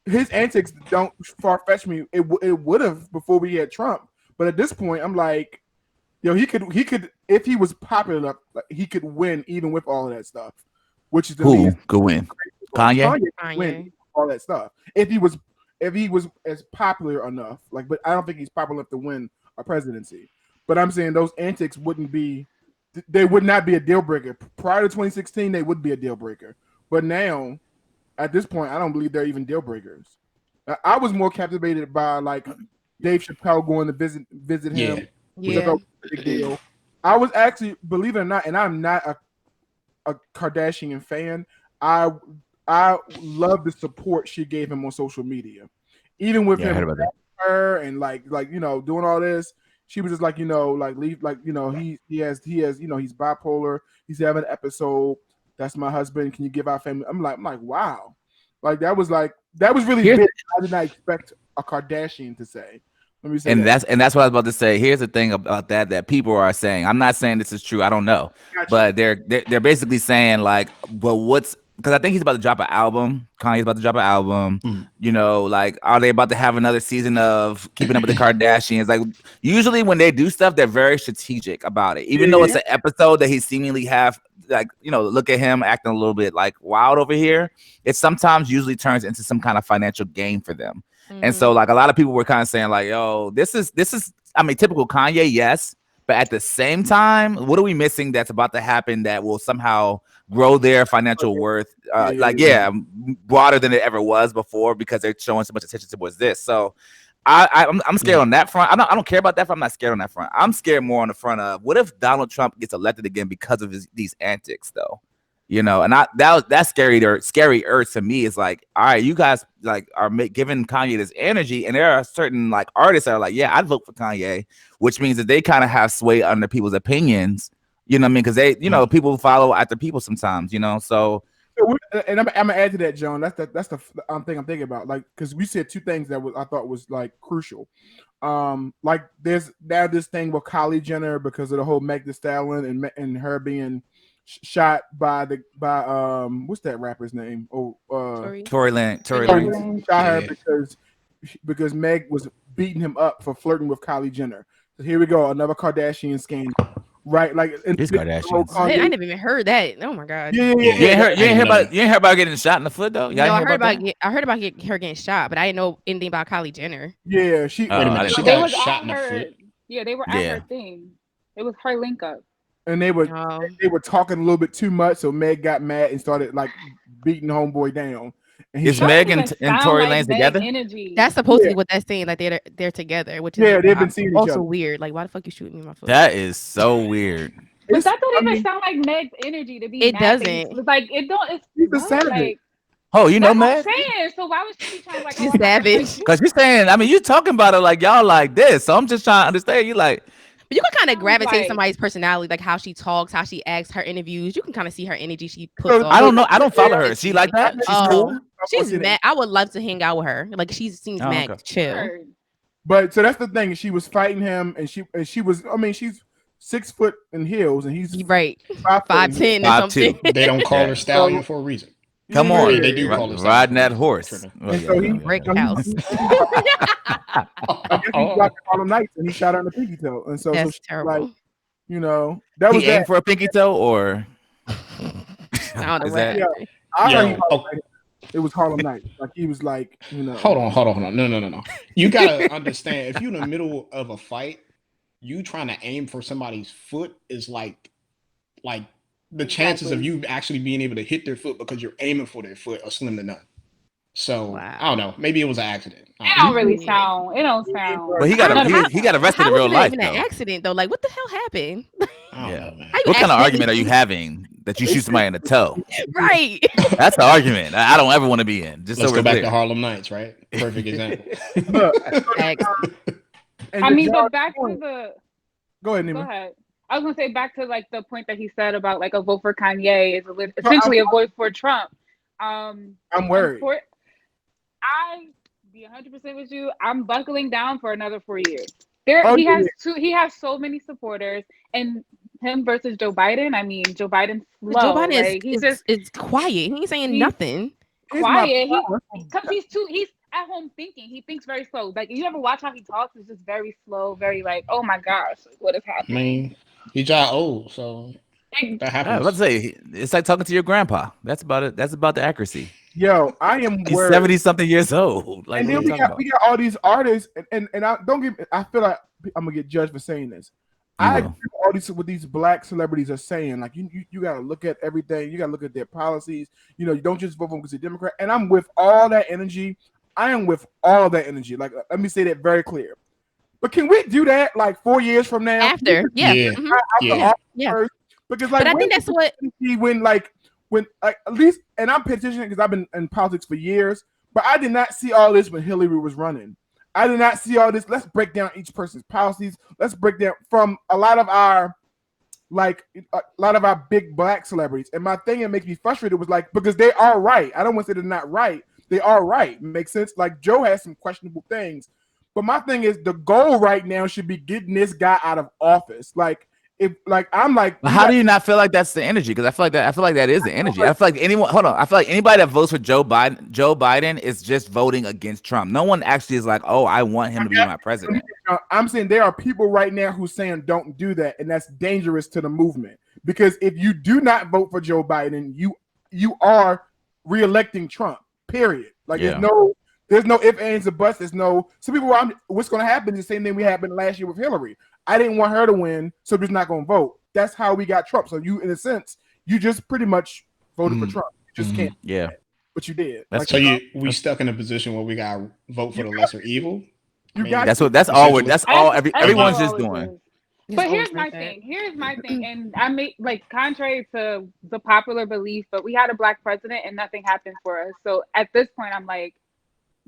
Speaker 5: His antics don't far fetch me. It would have before we had Trump, but at this point, I'm like, he could if he was popular enough, he could win even with all of that stuff. Which is
Speaker 3: who could win? Kanye
Speaker 5: win all that stuff. If he was as popular enough, but I don't think he's popular enough to win a presidency. But I'm saying those antics would not be a deal breaker. Prior to 2016, they would be a deal breaker. But now, at this point, I don't believe they're even deal breakers. I was more captivated by like Dave Chappelle going to visit him.
Speaker 1: Yeah.
Speaker 5: Was a big deal. I was actually, believe it or not, and I'm not a Kardashian fan. I love the support she gave him on social media, even with him her and like doing all this. She was just like leave he has he's bipolar. He's having an episode. That's my husband. Can you give our family? I'm like wow, that was really big. I did not expect a Kardashian to say. Let me say
Speaker 3: that's what I was about to say. Here's the thing about that people are saying. I'm not saying this is true. I don't know, but they're basically saying like, well, because I think he's about to drop an album. Kanye's about to drop an album. Are they about to have another season of Keeping Up with the Kardashians? Like, usually when they do stuff, they're very strategic about it. Even though it's an episode that he seemingly have, look at him acting a little bit like wild over here. It sometimes usually turns into some kind of financial gain for them. Mm-hmm. And so, like, a lot of people were kind of saying, like, yo, this is, I mean, typical Kanye, yes. But at the same time, what are we missing that's about to happen that will somehow grow their financial worth, broader than it ever was before because they're showing so much attention towards this. So I'm scared on that front. I don't care about that front. I'm not scared on that front. I'm scared more on the front of what if Donald Trump gets elected again because of these antics, though. And that's scarier to me. Is like, all right, you guys are giving Kanye this energy, and there are certain artists that are like, yeah, I'd vote for Kanye, which means that they kind of have sway under people's opinions. You know what I mean? Because they, people follow after people sometimes. So.
Speaker 5: And I'm gonna add to that, John. That's the thing I'm thinking about. Because we said two things that I thought was crucial. There's now this thing with Kylie Jenner because of the whole Meg Thee Stallion and her being shot by what's that rapper's name?
Speaker 3: Tory Lanez.
Speaker 5: Shot her because Meg was beating him up for flirting with Kylie Jenner. So here we go, another Kardashian scandal. Right,
Speaker 3: this Kardashian.
Speaker 1: I never even heard that. Oh my god.
Speaker 5: Yeah.
Speaker 3: You ain't heard about getting shot in the foot though.
Speaker 1: I heard about her getting shot, but I didn't know anything about Kylie Jenner.
Speaker 5: Yeah, she got
Speaker 4: shot in the foot.
Speaker 2: Yeah, they were at her thing. It was her link up.
Speaker 5: And they were talking a little bit too much, so Meg got mad and started beating homeboy down.
Speaker 3: Is Meg and Tory Lanez together?
Speaker 1: That's supposed to be what they're saying, like they're together, which is
Speaker 5: they've been seeing each
Speaker 1: also
Speaker 5: other.
Speaker 1: Weird. Like, why the fuck you shooting me in my foot?
Speaker 3: That is so weird.
Speaker 2: But that don't even sound like Meg's energy to be.
Speaker 1: It doesn't.
Speaker 2: It don't.
Speaker 5: She's a savage.
Speaker 3: Oh, you know Meg?
Speaker 2: So why was she trying
Speaker 1: she's savage?
Speaker 3: Because you're saying, I mean, you're talking about it like y'all like this. So I'm just trying to understand. You like.
Speaker 1: But you can kind of gravitate somebody's personality, like how she talks, how she acts, her interviews. You can kind of see her energy she puts on.
Speaker 3: I don't know. I don't follow her. Is she like that? She's cool.
Speaker 1: She's mad. I would love to hang out with her. Like she seems mad chill.
Speaker 5: But so that's the thing. She was fighting him, and she was. I mean, she's 6 foot in heels, and he's
Speaker 1: right
Speaker 5: 5'10"
Speaker 1: or something.
Speaker 4: They don't call her stallion for a reason.
Speaker 3: Come on,
Speaker 4: they do call her
Speaker 3: riding that horse.
Speaker 5: And so he
Speaker 1: brick house.
Speaker 5: I guess he blocked Harlem Nights and he shot her in the pinky toe. And so,
Speaker 1: That's
Speaker 5: she
Speaker 1: terrible.
Speaker 5: like, you know, that was
Speaker 3: aimed for a pinky toe, or
Speaker 1: I don't know
Speaker 3: is
Speaker 1: what
Speaker 3: that?
Speaker 1: happened.
Speaker 5: I heard it was Harlem Nights. Like he was like, you know.
Speaker 4: Hold on. No. You gotta understand, if you're in the middle of a fight, you trying to aim for somebody's foot is like the chances of you actually being able to hit their foot because you're aiming for their foot are slim to none. So I don't know. Maybe it was an accident.
Speaker 2: It don't really sound. It don't sound.
Speaker 3: But he got arrested in real life.
Speaker 1: An accident though. Like what the hell happened?
Speaker 4: I don't know, man.
Speaker 3: What kind of argument are you having that you shoot somebody in the toe?
Speaker 1: Right.
Speaker 3: That's the argument I don't ever want to be in. Just
Speaker 4: Let's
Speaker 3: so
Speaker 4: go back
Speaker 3: clear.
Speaker 4: to Harlem Nights, right? Perfect example.
Speaker 2: I mean, but back to the.
Speaker 5: Go ahead, Neema.
Speaker 2: Go ahead. I was gonna say back to like the point that he said about like a vote for Kanye is essentially a vote for Trump.
Speaker 5: I'm worried.
Speaker 2: I be 100% with you. I'm buckling down for another 4 years. He has so many supporters, and him versus Joe Biden. I mean, Joe Biden's slow.
Speaker 1: Joe Biden is quiet. He ain't saying nothing.
Speaker 2: Quiet. Because he's at home thinking. He thinks very slow. Like you ever watch how he talks? It's just very slow, very like, oh my gosh, what is happening?
Speaker 4: I mean, he got old, so that happens.
Speaker 3: Let's say it's like talking to your grandpa. That's about it. That's about the accuracy.
Speaker 5: Yo, I am.
Speaker 3: He's 70-something years old. Like,
Speaker 5: and then we got all these artists, and I don't get. I feel like I'm gonna get judged for saying this. I agree with all these what these black celebrities are saying. Like you gotta look at everything. You gotta look at their policies. You know, you don't just vote for them because they're Democrat. And I'm with all that energy. I am with all that energy. Like, let me say that very clear. But can we do that like 4 years from now?
Speaker 1: After, yeah.
Speaker 5: Because like,
Speaker 1: but I think that's what
Speaker 5: when at least, and I'm petitioning because I've been in politics for years, but I did not see all this when Hillary was running. I did not see all this. Let's break down each person's policies. Let's break down from a lot of our big black celebrities. And my thing that makes me frustrated was like, because they are right. I don't want to say they're not right. They are right. Makes sense. Like Joe has some questionable things, but my thing is the goal right now should be getting this guy out of office. Like, if like I'm like,
Speaker 3: how do you not feel like that's the energy? Because I feel like that is the energy. I feel like I feel like anybody that votes for Joe Biden is just voting against Trump. No one actually is like, oh, I want him to be my president.
Speaker 5: I'm saying there are people right now who's saying don't do that, and that's dangerous to the movement. Because if you do not vote for Joe Biden, you are reelecting Trump. Period. Like there's no ifs, ands, or buts. There's no some people. What's going to happen is the same thing we happened last year with Hillary. I didn't want her to win, so we're just not going to vote. That's how we got Trump. So you, in a sense, you just pretty much voted for Trump. You just can't.
Speaker 3: Yeah.
Speaker 5: But you did.
Speaker 3: That's
Speaker 5: like,
Speaker 4: so we stuck in a position where we got to vote for the lesser evil.
Speaker 5: Everyone's
Speaker 3: just doing.
Speaker 2: But here's my thing, and I make like contrary to the popular belief, but we had a black president and nothing happened for us. So at this point, I'm like,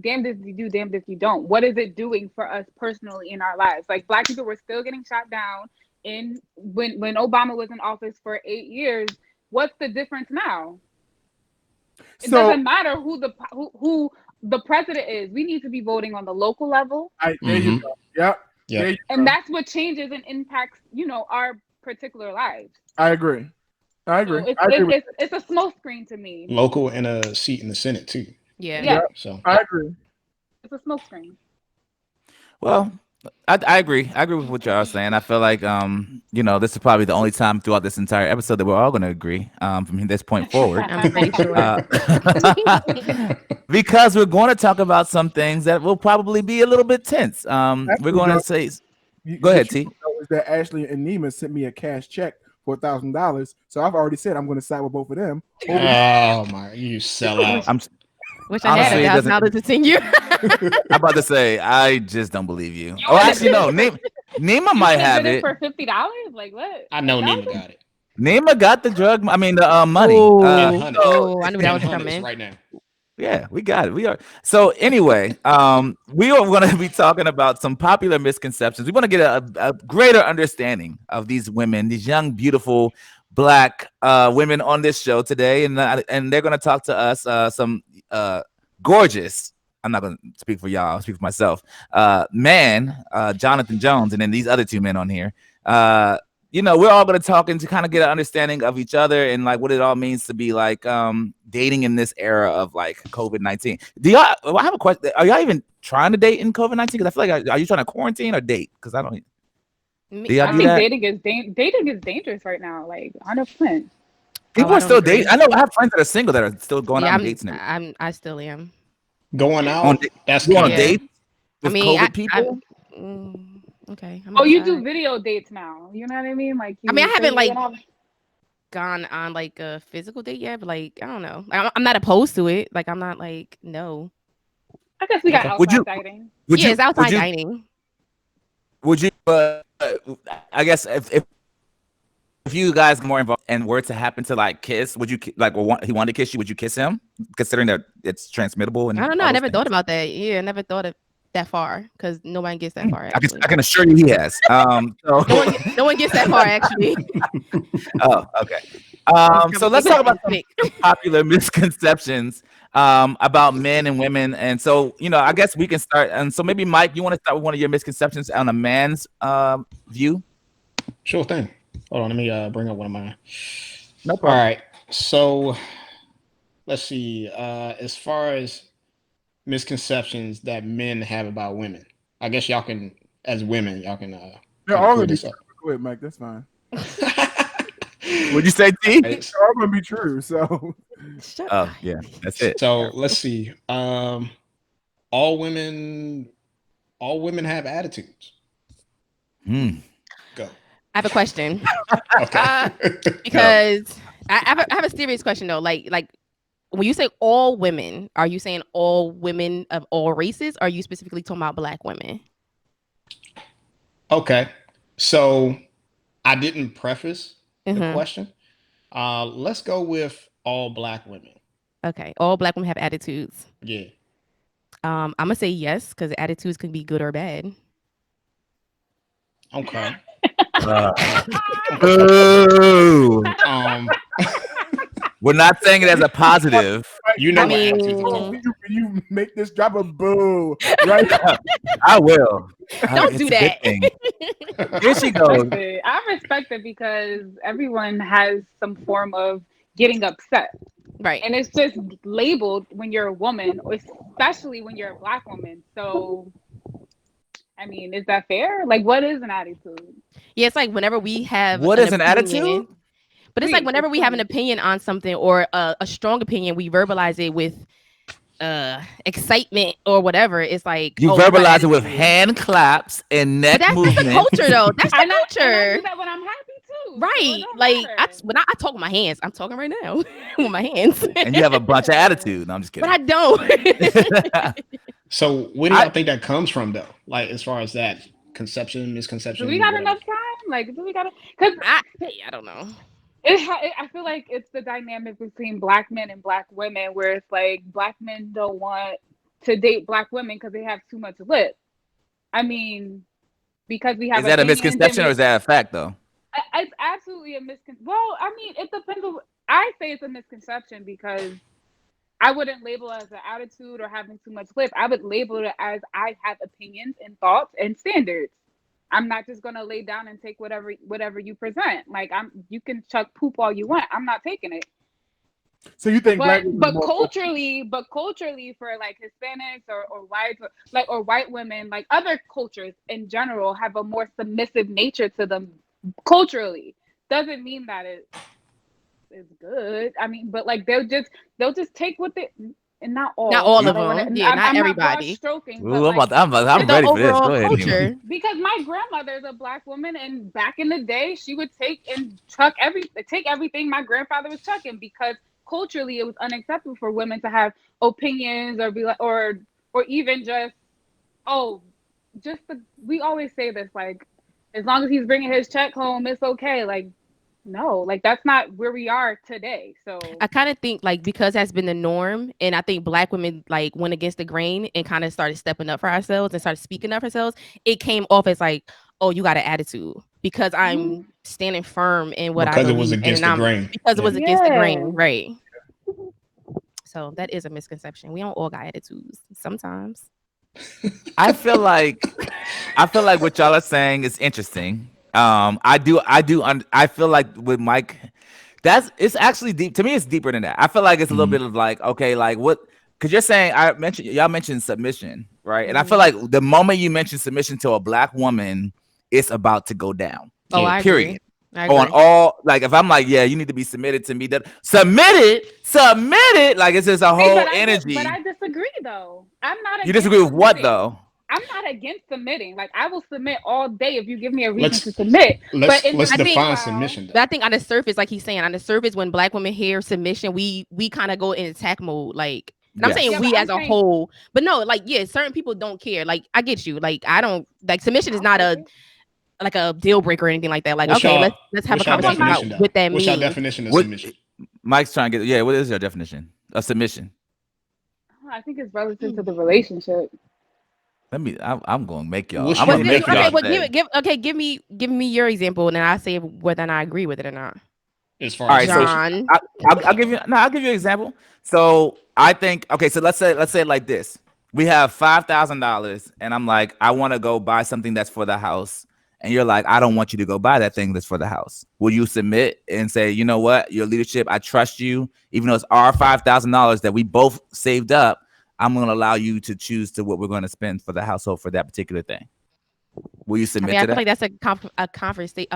Speaker 2: damned if you do, damned if you don't. What is it doing for us personally in our lives? Like black people were still getting shot down when Obama was in office for 8 years. What's the difference now? It doesn't matter who the president is. We need to be voting on the local level.
Speaker 5: There you go. Yep.
Speaker 4: Yeah.
Speaker 2: And that's what changes and impacts, our particular lives.
Speaker 5: I agree. So
Speaker 2: it's a smoke screen to me.
Speaker 4: Local and a seat in the Senate too.
Speaker 2: Yeah.
Speaker 4: So
Speaker 5: I agree.
Speaker 2: It's a smoke screen.
Speaker 3: Well, I agree. I agree with what y'all are saying. I feel like this is probably the only time throughout this entire episode that we're all going to agree from this point forward.
Speaker 1: I'm pretty sure.
Speaker 3: Because we're going to talk about some things that will probably be a little bit tense. We're going to say, go ahead, T.
Speaker 5: That Ashley and Neema sent me a cash check for $1,000, so I've already said I'm going to side with both of them.
Speaker 4: Oh my, you sell out.
Speaker 1: Wish I had $1,000 to send you.
Speaker 3: I'm about to say, I just don't believe you. Actually, no. Neema might have it
Speaker 2: for $50. Like what?
Speaker 4: I know Neema got it.
Speaker 3: Neema got the the money.
Speaker 1: I knew that was coming
Speaker 4: right now.
Speaker 3: Yeah, we got it. We are. So anyway, we are going to be talking about some popular misconceptions. We want to get a greater understanding of these women, these young, beautiful Black women on this show today, and they're going to talk to us some gorgeous. I'm not going to speak for y'all. I'll speak for myself. Jonathan Jones, and then these other two men on here. we're all going to talk and to kind of get an understanding of each other and like what it all means to be like dating in this era of like COVID-19. I have a question. Are y'all even trying to date in COVID-19? Because I feel like, are you trying to quarantine or date? Because I don't.
Speaker 2: Do y'all do that? Dating is dangerous right now. Like 100%.
Speaker 3: People are still dating. I know I have friends that are single that are still going out on dates and
Speaker 1: I still am.
Speaker 4: Going out?
Speaker 3: That's on dates with COVID people?
Speaker 1: Okay.
Speaker 2: You do video dates now. You know what I mean? Like,
Speaker 1: I haven't like gone on like a physical date yet, but like I don't know. I'm not opposed to it. Like I'm not like no.
Speaker 2: I guess we got outside dining.
Speaker 1: It's outside dining.
Speaker 3: Would you? I guess if you guys more involved and were to happen to like kiss, would you like? Well, he wanted to kiss you. Would you kiss him? Considering that it's transmittable. And
Speaker 1: I don't know. I never thought about that. Yeah, I never thought of that far because nobody gets that far.
Speaker 3: Actually. I can assure you he has. So.
Speaker 1: no one gets that far actually.
Speaker 3: Oh, okay. So let's talk about some popular misconceptions about men and women. And so, I guess we can start. And so maybe Mike, you want to start with one of your misconceptions on a man's view?
Speaker 4: Sure thing. Hold on, let me bring up one of mine.
Speaker 3: No problem.
Speaker 4: All right. So let's see. As far as misconceptions that men have about women, I guess y'all can, as women, y'all can.
Speaker 5: They're all gonna be true. Go ahead, Mike. That's fine.
Speaker 3: What'd you say, T?
Speaker 5: They're all gonna be true. So.
Speaker 3: Oh yeah, that's it.
Speaker 4: So let's see. All women have attitudes. Go.
Speaker 1: I have a question.
Speaker 4: Okay.
Speaker 1: Because I have a serious question though. Like when you say all women, are you saying all women of all races? Or are you specifically talking about Black women?
Speaker 4: Okay. So I didn't preface the question. Let's go with all Black women.
Speaker 1: Okay. All Black women have attitudes.
Speaker 4: Yeah.
Speaker 1: I'm gonna say yes, because attitudes can be good or bad.
Speaker 4: Okay.
Speaker 3: Boo. We're not saying it as a positive.
Speaker 4: You know,
Speaker 5: you make this drop a boo, right?
Speaker 3: I will.
Speaker 1: Don't do that.
Speaker 3: Here she goes.
Speaker 2: I respect it because everyone has some form of getting upset.
Speaker 1: Right.
Speaker 2: And it's just labeled when you're a woman, especially when you're a Black woman. So, I mean, is that fair? Like, what is an attitude?
Speaker 1: Yeah, it's like whenever we have
Speaker 3: what is an attitude?
Speaker 1: But it's like whenever we have an opinion on something or a strong opinion, we verbalize it with excitement or whatever. It's like
Speaker 3: you verbalize it with hand claps and neck movement.
Speaker 1: That's the culture, though. That's the culture.
Speaker 2: I do that when I'm happy too.
Speaker 1: Right. Like when I talk with my hands, I'm talking right now with my hands.
Speaker 3: And you have a bunch of attitude. No, I'm just kidding.
Speaker 1: But I don't.
Speaker 4: So where do y'all think that comes from, though? Like as far as that misconception.
Speaker 2: Do we got enough time? Like, do we got? Because
Speaker 1: I don't know.
Speaker 2: I feel like it's the dynamic between Black men and Black women, where it's like Black men don't want to date Black women because they have too much lip. I mean, because we have.
Speaker 3: Is that a misconception or is that a fact, though?
Speaker 2: It's absolutely a misconception. Well, I mean, it depends on. I say it's a misconception because I wouldn't label it as an attitude or having too much lip. I would label it as I have opinions and thoughts and standards. I'm not just gonna lay down and take whatever you present. Like you can chuck poop all you want. I'm not taking it.
Speaker 5: So you think,
Speaker 2: but culturally for like Hispanics or white women, like other cultures in general have a more submissive nature to them culturally. Doesn't mean that it's good. I mean, but like they'll just take what they. And not all
Speaker 1: of them. Yeah, not everybody.
Speaker 3: I'm ready for this. Go ahead.
Speaker 2: Because my grandmother is a Black woman, and back in the day, she would take everything my grandfather was chucking because culturally it was unacceptable for women to have opinions or be like, or even just we always say this, like, as long as he's bringing his check home, it's okay. Like, no, like that's not where we are today. So
Speaker 1: I kind of think like because that's been the norm, and I think Black women like went against the grain and kind of started stepping up for ourselves and started speaking up for ourselves. It came off as like, oh, you got an attitude because I'm standing firm in what I believe.
Speaker 4: Because it was against the grain.
Speaker 1: Because it was against the grain, right? So that is a misconception. We don't all got attitudes. Sometimes.
Speaker 3: I feel like what y'all are saying is interesting. I feel like with Mike, it's actually deep. To me, it's deeper than that. I feel like it's a little bit of like, okay, like what, because you're saying, y'all mentioned submission, right? And I feel like the moment you mention submission to a black woman, it's about to go down.
Speaker 1: Oh, I
Speaker 3: period.
Speaker 1: agree. I agree.
Speaker 3: On all, like, if I'm like, yeah, you need to be submitted to me, that submitted, like it's just a whole energy.
Speaker 2: But I disagree, though. I'm not.
Speaker 3: You disagree with what, though?
Speaker 2: I'm not against submitting. Like, I will submit all day if you give me a reason to submit.
Speaker 4: Let's define submission.
Speaker 1: But I think on the surface, like he's saying, on the surface, when black women hear submission, we kind of go in attack mode. Like, and I'm saying we as a whole, but no, like, yeah, certain people don't care. Like, I get you. Like, I don't, like, submission is not a deal breaker or anything like that. Like, okay, let's have a conversation about what that means.
Speaker 4: What's your definition of submission?
Speaker 3: Mike's trying to get, what is your definition of submission?
Speaker 2: I think it's relative to the relationship.
Speaker 3: I'm going to make y'all. I'm going to make y'all.
Speaker 1: Give me your example, and then I'll say whether or not I agree with it or not.
Speaker 4: As far as
Speaker 1: John,
Speaker 3: I'll give you an example. So I think, okay, so let's say it like this. We have $5,000, and I'm like, I want to go buy something that's for the house, and you're like, I don't want you to go buy that thing that's for the house. Will you submit and say, you know what, your leadership, I trust you, even though it's our $5,000 that we both saved up, I'm going to allow you to choose to what we're going to spend for the household for that particular thing. Will you submit to that?
Speaker 1: I feel like that's a conversation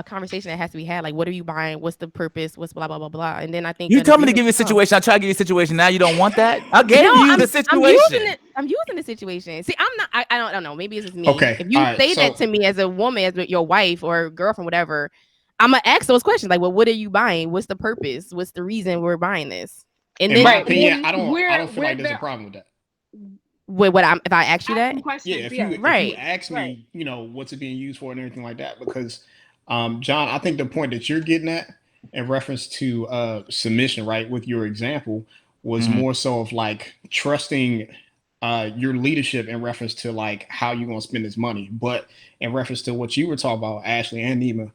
Speaker 1: that has to be had. Like, what are you buying? What's the purpose? What's blah, blah, blah, blah. And then I think
Speaker 3: you told me to give you a situation. I try to give you a situation. Now you don't want that. I gave you the situation.
Speaker 1: I'm using the situation. See, I'm not, I don't know. Maybe it's just me.
Speaker 4: Okay.
Speaker 1: If you say that to me as a woman, as your wife or girlfriend, whatever, I'm going to ask those questions. Like, well, what are you buying? What's the purpose? What's the reason we're buying this? And
Speaker 4: in
Speaker 1: then,
Speaker 4: my opinion, I don't feel like there's a problem with that.
Speaker 1: If I ask you that,
Speaker 4: if you ask me, what's it being used for and everything like that, because John, I think the point that you're getting at in reference to submission, right, with your example, was more so of like trusting your leadership in reference to like how you're going to spend this money, but in reference to what you were talking about, Ashley and Neema,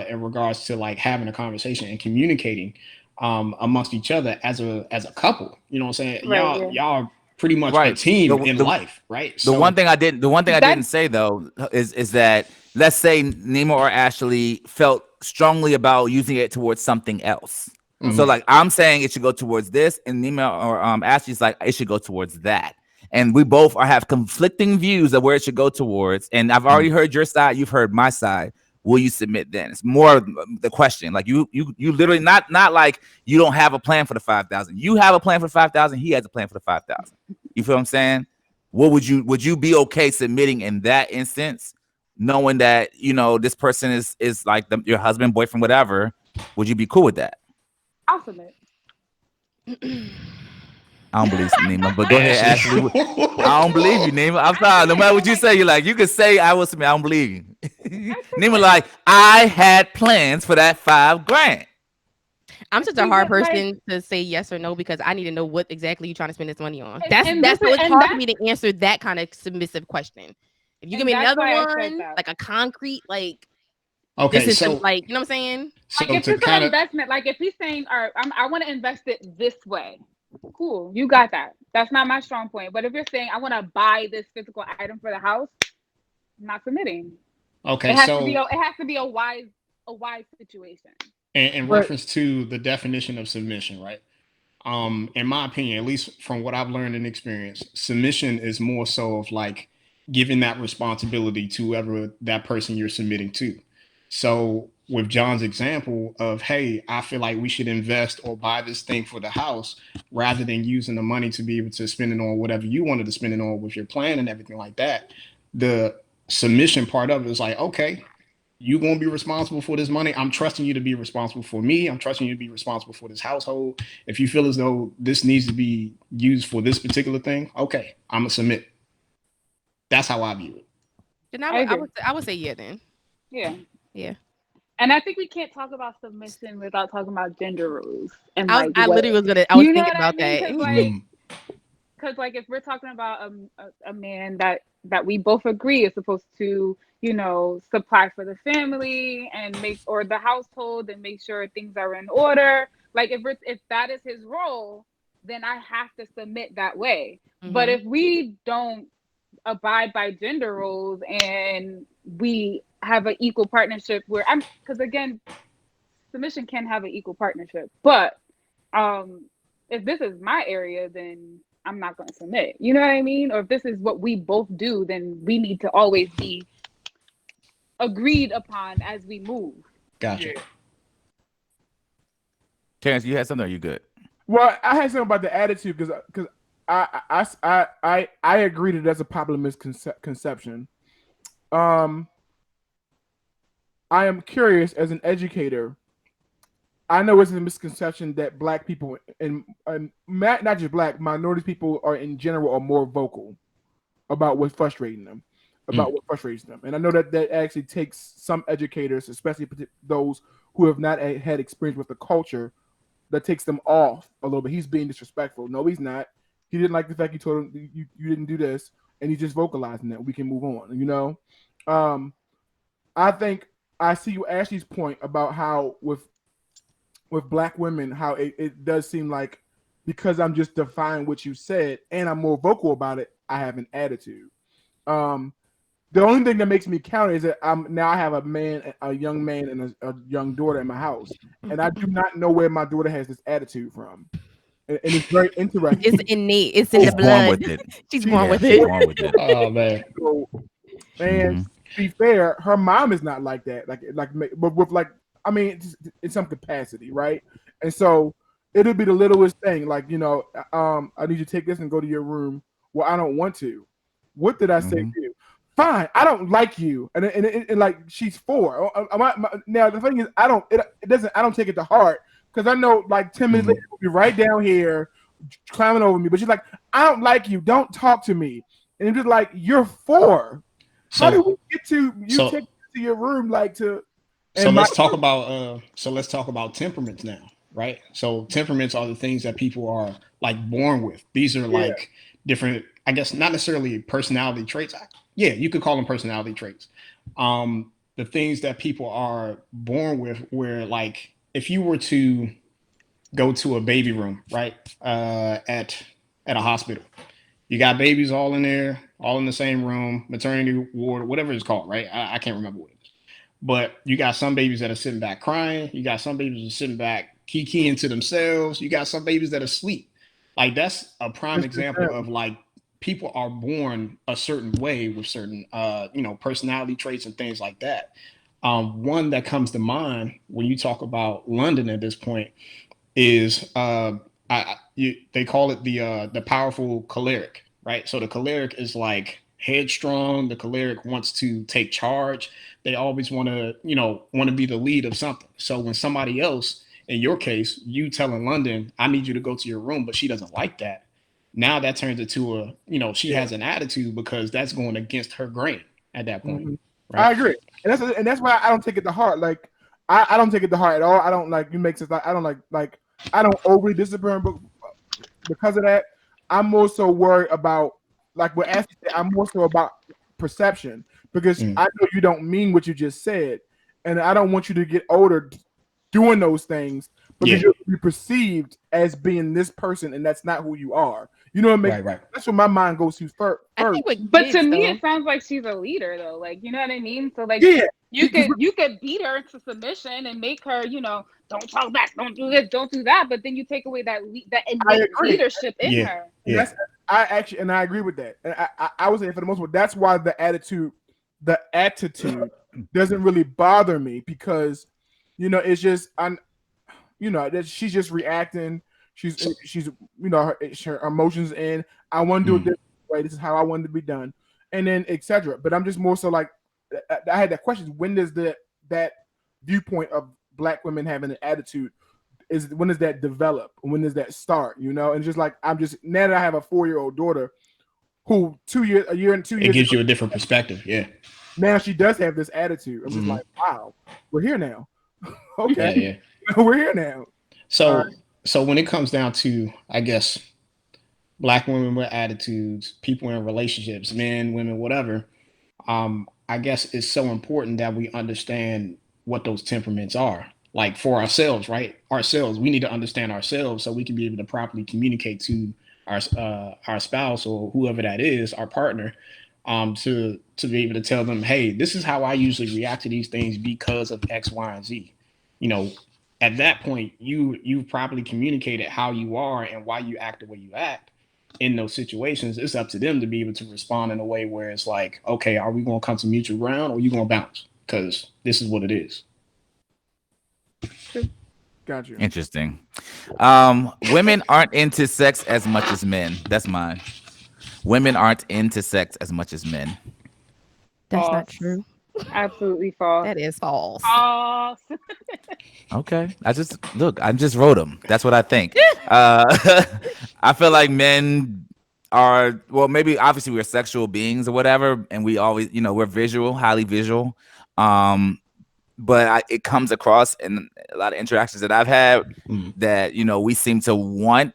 Speaker 4: in regards to like having a conversation and communicating amongst each other as a couple. You know what I'm saying? Y'all pretty much a team in life, right?
Speaker 3: The one thing I didn't say though is that, let's say Neema or Ashley felt strongly about using it towards something else. So like I'm saying it should go towards this, and Neema or Ashley's like it should go towards that. And we both have conflicting views of where it should go towards. And I've already heard your side, you've heard my side. Will you submit then? It's more the question. Like you literally not like you don't have a plan for the 5,000. You have a plan for 5,000. He has a plan for the 5,000. You feel what I'm saying? What would you be okay submitting in that instance, knowing that this person is like your husband, boyfriend, whatever? Would you be cool with that?
Speaker 2: I'll submit.
Speaker 3: I don't believe Neema, but go ahead, Ashley. I don't believe you, Neema. I'm sorry. No matter what you say, you can say I will submit. I don't believe you. Neema, like, I had plans for that $5,000.
Speaker 1: I'm such a hard person to say yes or no, because I need to know what exactly you're trying to spend this money on. It's hard for me to answer that kind of submissive question. If you give me another one, like a concrete, like,
Speaker 4: okay,
Speaker 1: this is like, you know what I'm saying?
Speaker 2: Like, if it's an investment, like if he's saying, all right, I want to invest it this way. Cool, you got that. That's not my strong point. But if you're saying I want to buy this physical item for the house, I'm not submitting.
Speaker 4: Okay,
Speaker 2: it has to be a wise situation.
Speaker 4: In reference to the definition of submission, right? In my opinion, at least from what I've learned and experienced, submission is more so of like giving that responsibility to whoever that person you're submitting to. So with John's example of, hey, I feel like we should invest or buy this thing for the house rather than using the money to be able to spend it on whatever you wanted to spend it on with your plan and everything like that. The submission part of it is like, okay, you're going to be responsible for this money. I'm trusting you to be responsible for me. I'm trusting you to be responsible for this household. If you feel as though this needs to be used for this particular thing, okay, I'm going to submit. That's how I view it.
Speaker 1: Then I would say yeah then.
Speaker 2: Yeah. And I think we can't talk about submission without talking about gender roles. And
Speaker 1: I was thinking about that.
Speaker 2: Because like if we're talking about a man that we both agree is supposed to, supply for the family and or the household and make sure things are in order. Like if that is his role, then I have to submit that way. Mm-hmm. But if we don't abide by gender roles and we have an equal partnership where because again, submission can have an equal partnership, but if this is my area, then I'm not going to submit. You know what I mean? Or if this is what we both do, then we need to always be agreed upon as we move.
Speaker 4: Gotcha.
Speaker 5: Yeah.
Speaker 3: Terrence, you had something, or you good?
Speaker 5: Well, I had something about the attitude because I agree that that's a popular misconception. I am curious as an educator. I know it's a misconception that Black people and not just Black, minority people are in general are more vocal about what's frustrating them, what frustrates them. And I know that actually takes some educators, especially those who have not had experience with the culture, that takes them off a little bit. He's being disrespectful. No, he's not. He didn't like the fact you told him you didn't do this, and he's just vocalizing that. We can move on, you know? I think I see Ashley's point about how with Black women, how it does seem like because I'm just defying what you said and I'm more vocal about it, I have an attitude. The only thing that makes me count is that I have a young man, and a young daughter in my house, and I do not know where my daughter has this attitude from, and it's very interesting.
Speaker 1: It's innate. It's in the blood. She's born with it.
Speaker 4: Oh man.
Speaker 5: So, and to be fair, her mom is not like that. But with I mean, in some capacity, right? And so it'll be the littlest thing, like, you know, I need you to take this and go to your room. Well, I don't want to. What did I say to you? Fine, I don't like you, and like she's 4. Now the thing is, I don't take it to heart because I know like 10 minutes later she'll be right down here climbing over me. But she's like, I don't like you. Don't talk to me. And it's just like, you're 4. How do we get to you take to your room like to?
Speaker 4: So let's talk about temperaments now, right? So temperaments are the things that people are like born with. These are like different, I guess, not necessarily personality traits. Yeah, you could call them personality traits. The things that people are born with, where like if you were to go to a baby room, right, at a hospital, you got babies all in there, all in the same room, maternity ward, whatever it's called, right? I can't remember what it is. But you got some babies that are sitting back crying. You got some babies that are sitting back kikiing to themselves. You got some babies that are asleep. Like that's a prime example of like people are born a certain way with certain, personality traits and things like that. One that comes to mind when you talk about London at this point is they call it the powerful choleric, right? So the choleric is like headstrong. The choleric wants to take charge. They always want to be the lead of something. So when somebody else, in your case, you telling London, I need you to go to your room, but she doesn't like that. Now that turns into she has an attitude because that's going against her grain at that point. Right?
Speaker 5: I agree, and that's why I don't take it to heart. Like I don't take it to heart at all. I don't like you make sense. I don't like I don't overly discipline, but because of that, I'm more so worried about like what Ashley said. I'm more so about perception because I know you don't mean what you just said, and I don't want you to get older doing those things because you'll be perceived as being this person, and that's not who you are. You know what I mean?
Speaker 4: Right.
Speaker 5: That's what my mind goes to first.
Speaker 2: But to me, it sounds like she's a leader, though. Like, you know what I mean? So, like, you could beat her into submission and make her, don't talk back, don't do this, don't do that. But then you take away that innate leadership in her.
Speaker 5: Yeah. I agree with that. And I would say for the most part, that's why the attitude doesn't really bother me because, it's just she's just reacting. She's her emotions in. I want to do it this way. This is how I want it to be done, and then etc. But I'm just more so like I had that question: when does that viewpoint of Black women having an attitude when does that develop? When does that start? And just like now that I have a 4-year-old daughter who a year and 2 years
Speaker 4: it gives you a different perspective. Yeah.
Speaker 5: Now she does have this attitude. I'm just like, wow, we're here now. Okay, we're here now.
Speaker 4: So when it comes down to, I guess, Black women with attitudes, people in relationships, men, women, whatever, I guess it's so important that we understand what those temperaments are. Like for ourselves, right? We need to understand ourselves so we can be able to properly communicate to our spouse or whoever that is, our partner, to be able to tell them, hey, this is how I usually react to these things because of X, Y, and Z. You know, at that point, you've properly communicated how you are and why you act the way you act in those situations. It's up to them to be able to respond in a way where it's like, okay, are we going to come to mutual ground or are you going to bounce? Because this is what it is.
Speaker 5: Gotcha.
Speaker 3: Interesting. Women aren't into sex as much as men. That's mine. Women aren't into sex as much as men.
Speaker 1: That's
Speaker 2: False.
Speaker 1: not true.
Speaker 2: Absolutely false.
Speaker 1: That is false.
Speaker 2: False.
Speaker 3: Okay. I just wrote them. That's what I think. I feel like men are, well, maybe obviously we're sexual beings or whatever, and we always, we're visual, highly visual. But it comes across in a lot of interactions that I've had that, we seem to want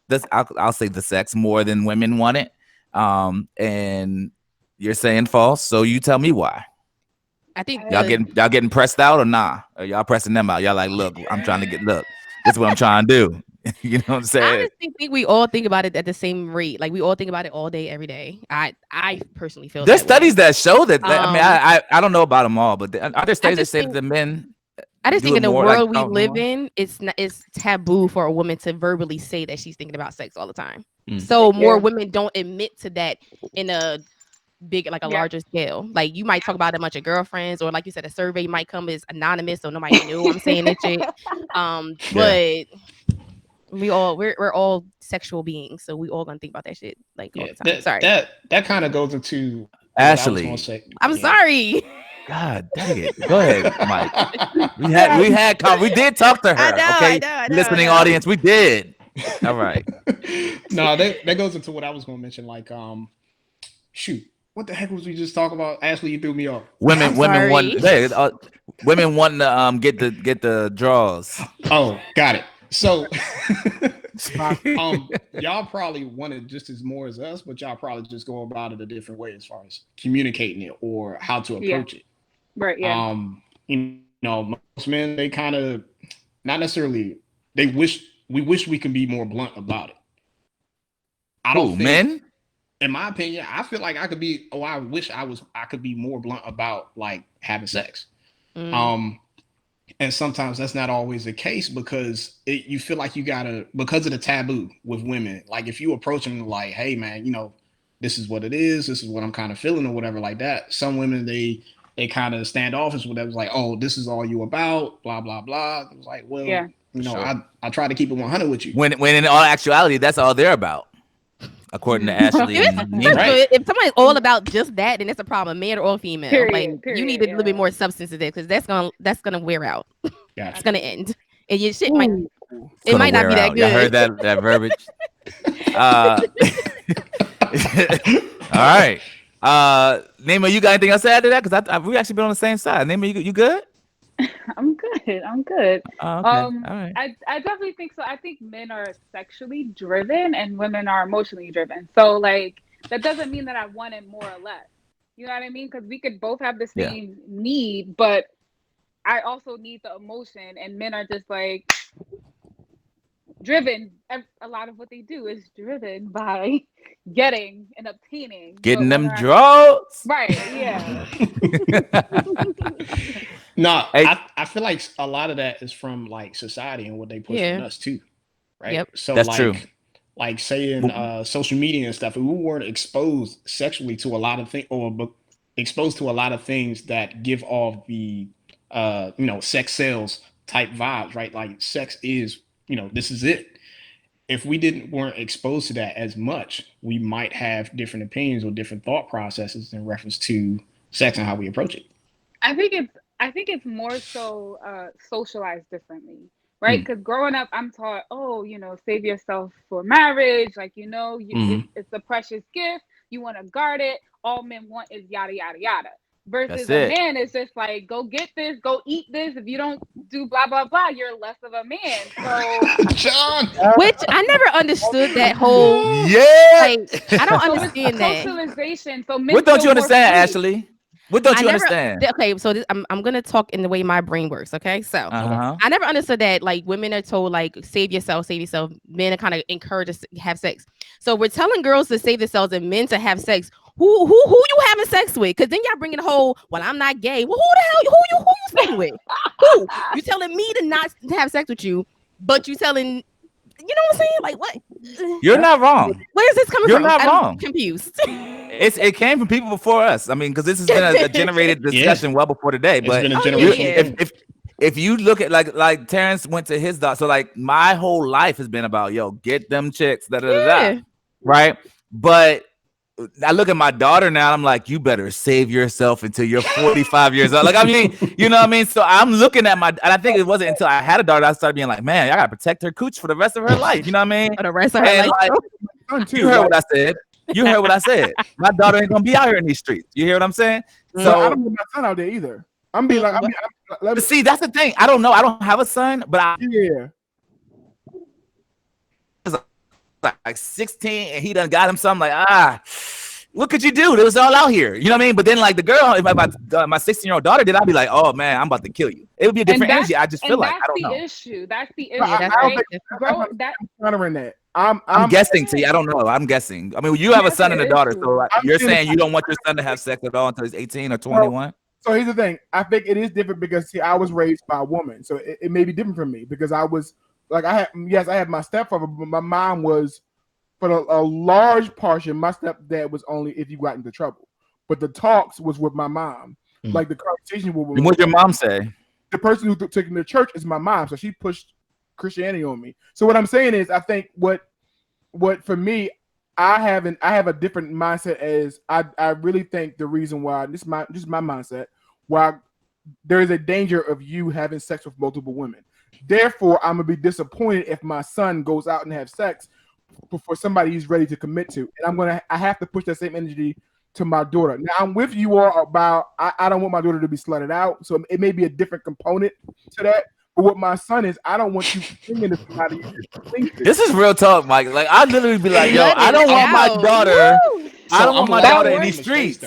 Speaker 3: this, I'll say the sex more than women want it. And you're saying false, so you tell me why.
Speaker 1: I think
Speaker 3: y'all getting pressed out or nah? Or y'all pressing them out? Y'all like, look, this is what I'm trying to do. You know what I'm saying?
Speaker 1: I honestly think we all think about it at the same rate. Like we all think about it all day, every day. I personally feel
Speaker 3: there's
Speaker 1: that
Speaker 3: studies
Speaker 1: way.
Speaker 3: that show that. I don't know about them all, but are there studies that say that the men?
Speaker 1: I just think in the
Speaker 3: more,
Speaker 1: world
Speaker 3: like,
Speaker 1: we live in, it's taboo for a woman to verbally say that she's thinking about sex all the time. So more women don't admit to that in a big, like a larger scale. Like you might talk about it among your girlfriends, or like you said, a survey might come as anonymous, so nobody knew I'm saying this shit. But we're all sexual beings, so we all gonna think about that shit like all the time. Sorry.
Speaker 4: That kind of goes into
Speaker 3: Ashley.
Speaker 1: I'm sorry.
Speaker 3: God dang it. Go ahead, Mike. We did talk to her. I know, listening audience, we did. All right.
Speaker 4: No, that goes into what I was gonna mention. Like, shoot, what the heck was we just talking about? Ashley, you threw me off.
Speaker 3: Women want to get the draws.
Speaker 4: Oh, got it. So y'all probably want it just as more as us, but y'all probably just go about it a different way as far as communicating it or how to approach it.
Speaker 2: Right. Yeah.
Speaker 4: Most men, they kind of not necessarily, we wish we could be more blunt about it.
Speaker 3: Men?
Speaker 4: In my opinion, I feel like I wish I could be more blunt about like having sex. And sometimes that's not always the case because you feel like you gotta, because of the taboo with women. Like if you approach them like, hey man, this is what it is. This is what I'm kind of feeling or whatever like that. Some women, they kind of standoffish with that. Was like, oh, this is all you about, blah, blah, blah. It was like, well, sure. I try to keep it 100 with you.
Speaker 3: When in all actuality, that's all they're about. According to Ashley and Neema.
Speaker 1: Right. If somebody's all about just that, then it's a problem, man or female. Period, you need a little bit more substance to that because that's gonna wear out. It's gonna end, and your shit might not be that good.
Speaker 3: I heard that verbiage. All right, Neema, you got anything else to add to that? Because we actually been on the same side. Neema, you good?
Speaker 2: I'm good.
Speaker 3: Oh, okay. All right.
Speaker 2: I definitely think so. I think men are sexually driven and women are emotionally driven. So like that doesn't mean that I want it more or less. You know what I mean? Because we could both have the same need, but I also need the emotion, and men are just like driven. A lot of what they do is driven by getting and obtaining.
Speaker 3: Getting them draws.
Speaker 2: Right, yeah.
Speaker 4: No, I feel like a lot of that is from like society and what they push on us too. Right.
Speaker 1: Yep.
Speaker 4: So
Speaker 3: that's true.
Speaker 4: Like saying social media and stuff, if we weren't exposed sexually to a lot of things or exposed to a lot of things that give off the sex sales type vibes, right? Like sex is, this is it. If we weren't exposed to that as much, we might have different opinions or different thought processes in reference to sex and how we approach it.
Speaker 2: I think it's more so socialized differently, right? Because growing up, I'm taught, save yourself for marriage. Like, it's a precious gift. You want to guard it. All men want is yada, yada, yada. Versus a man is just like, go get this, go eat this. If you don't do blah, blah, blah, you're less of a man. So,
Speaker 4: John.
Speaker 1: Which I never understood that whole.
Speaker 3: Yeah.
Speaker 1: Like, I don't understand that.
Speaker 2: Socialization. So men
Speaker 3: what don't you understand, Ashley? What don't you understand?
Speaker 1: Okay, so I'm gonna talk in the way my brain works. Okay, so I never understood that like women are told like save yourself. Men are kind of encouraged to have sex. So we're telling girls to save themselves and men to have sex. who you having sex with? Because then y'all bringing the whole, well, I'm not gay. Well, who the hell, who you sleeping with? Who? You telling me to not to have sex with you, but you telling, you know what I'm saying? Like, what?
Speaker 3: You're not wrong.
Speaker 1: Where is this coming
Speaker 3: You're
Speaker 1: from?
Speaker 3: not
Speaker 1: I'm
Speaker 3: wrong.
Speaker 1: confused.
Speaker 3: It came from people before us. I mean, because this has been a generated discussion well before today. But if you look at like Terrence went to his daughter, so like my whole life has been about get them chicks, right? But I look at my daughter now, I'm like, you better save yourself until you're 45 years old. Like, I mean, you know what I mean? So I'm looking at and I think it wasn't until I had a daughter I started being like, man, I gotta protect her cooch for the rest of her life. You know what I mean?
Speaker 1: For the rest of her life.
Speaker 3: Like, you heard what I said. You heard what I said. My daughter ain't gonna be out here in these streets. You hear what I'm saying?
Speaker 5: So I don't want my son out there either. I'm being like,
Speaker 3: see, that's the thing. I don't know. I don't have a son, but like 16 and he done got him something like, what could you do? It was all out here. You know what I mean? But then like the girl, if my 16-year-old daughter did, I'd be like, oh man, I'm about to kill you. It would be a different energy. I just feel like, I don't know.
Speaker 2: That's the issue.
Speaker 5: I'm honoring that.
Speaker 3: I'm guessing. See, I don't know. I'm guessing. I mean, you have a son and a daughter, so you're saying you don't want your son to have sex at all until he's 18 or 21?
Speaker 5: So here's the thing. I think it is different because see, I was raised by a woman, so it may be different for me because I was like, I had my stepfather, but my mom was, for a large portion, my stepdad was only if you got into trouble. But the talks was with my mom. Like the conversation with
Speaker 3: what did your mom say?
Speaker 5: The person who took me to church is my mom, so she pushed Christianity on me. So what I'm saying is, I think what for me, I have a different mindset. As I really think the reason why this is my mindset, why there is a danger of you having sex with multiple women. Therefore, I'm gonna be disappointed if my son goes out and have sex for somebody he's ready to commit to, and I have to push that same energy to my daughter. Now I'm with you all about I don't want my daughter to be slutted out, so it may be a different component to that. But what my son is, I don't want you thinking to somebody.
Speaker 3: This is real talk, Mike. Like I literally be like, yo, I don't want my daughter. I don't want my daughter in these streets.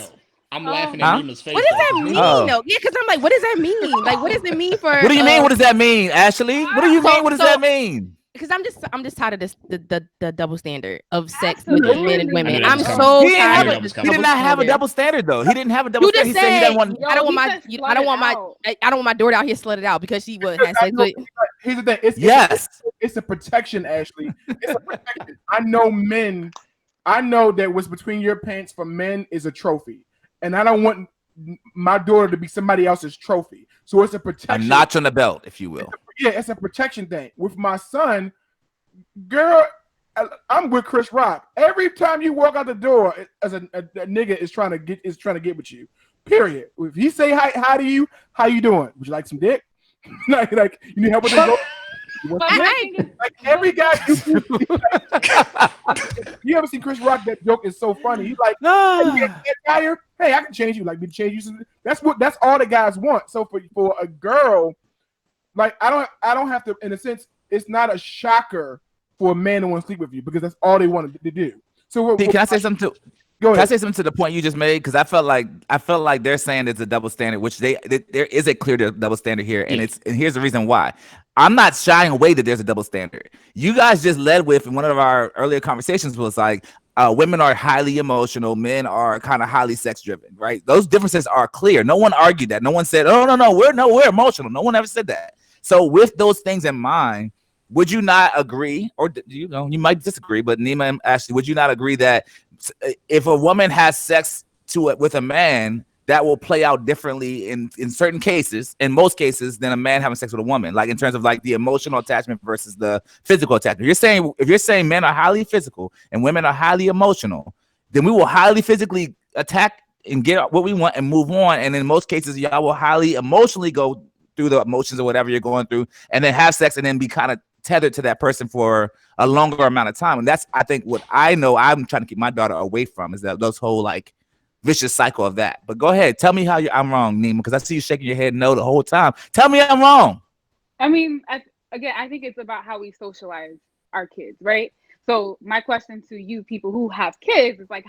Speaker 4: I'm laughing at Neema's face.
Speaker 1: What does that mean, though? Yeah, because I'm like, what does that mean? Like, what does it mean for?
Speaker 3: What do you mean? What does that mean, Ashley? What do you mean? What does that mean?
Speaker 1: Because I'm just tired of this the double standard of sex between men and women. I'm so tired.
Speaker 3: He did not have a double standard though. He didn't have a double standard. He said he didn't want.
Speaker 1: I don't want my daughter out here slutted out because she would have sex with.
Speaker 5: Here's the thing. It's a protection, Ashley. It's a protection. I know that what's between your pants for men is a trophy, and I don't want my daughter to be somebody else's trophy. So it's a protection.
Speaker 3: A notch on the belt, if you will.
Speaker 5: It's a protection thing. With my son, girl, I'm with Chris Rock. Every time you walk out the door, as a nigga is trying to get with you. Period. If he say hi to you, how you doing? Would you like some dick? like you need help with this? Like every guy, you ever seen Chris Rock? That joke is so funny. He's like, hey, I can change you. Like, we change you. That's all the guys want. So for a girl, like I don't have to. In a sense, it's not a shocker for a man to want to sleep with you because that's all they wanted to do. So
Speaker 3: can I say something to?
Speaker 5: Go ahead.
Speaker 3: Can I say something to the point you just made? Because I felt like they're saying it's a double standard, which there is a clear double standard here, and here's the reason why. I'm not shying away that there's a double standard. You guys just led with in one of our earlier conversations was like women are highly emotional, men are kind of highly sex driven, right? Those differences are clear. No one argued that. No one said, "Oh no, we're emotional." No one ever said that. So with those things in mind, would you not agree, or you might disagree, but Neema and Ashley, would you not agree that if a woman has sex with a man, that will play out differently in certain cases, in most cases, than a man having sex with a woman, like in terms of like the emotional attachment versus the physical attachment? If you're saying men are highly physical and women are highly emotional, then we will highly physically attack and get what we want and move on. And in most cases, y'all will highly emotionally go through the emotions or whatever you're going through and then have sex and then be kind of tethered to that person for a longer amount of time. And that's, I think, what I know I'm trying to keep my daughter away from is that those whole like vicious cycle of that. But go ahead, tell me how I'm wrong, Neema, because I see you shaking your head no the whole time. Tell me I'm wrong.
Speaker 2: I mean, I think it's about how we socialize our kids, right? So my question to you people who have kids is like,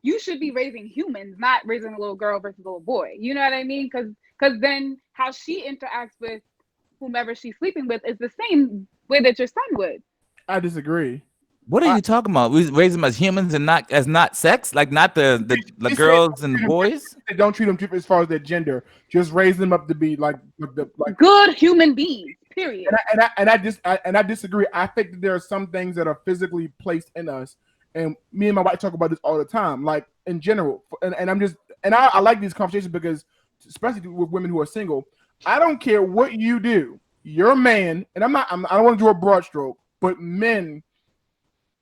Speaker 2: you should be raising humans, not raising a little girl versus a little boy. You know what I mean? Because then how she interacts with whomever she's sleeping with is the same way that your son would.
Speaker 5: I disagree.
Speaker 3: What are you talking about? We raise them as humans and not sex, like not the girls and the boys.
Speaker 5: Don't treat them as far as their gender. Just raise them up to be like
Speaker 2: good human beings. Period.
Speaker 5: And I disagree. I think that there are some things that are physically placed in us, and me and my wife talk about this all the time. Like in general, I like these conversations because, especially with women who are single, I don't care what you do. You're a man, and I don't want to do a broad stroke, but men,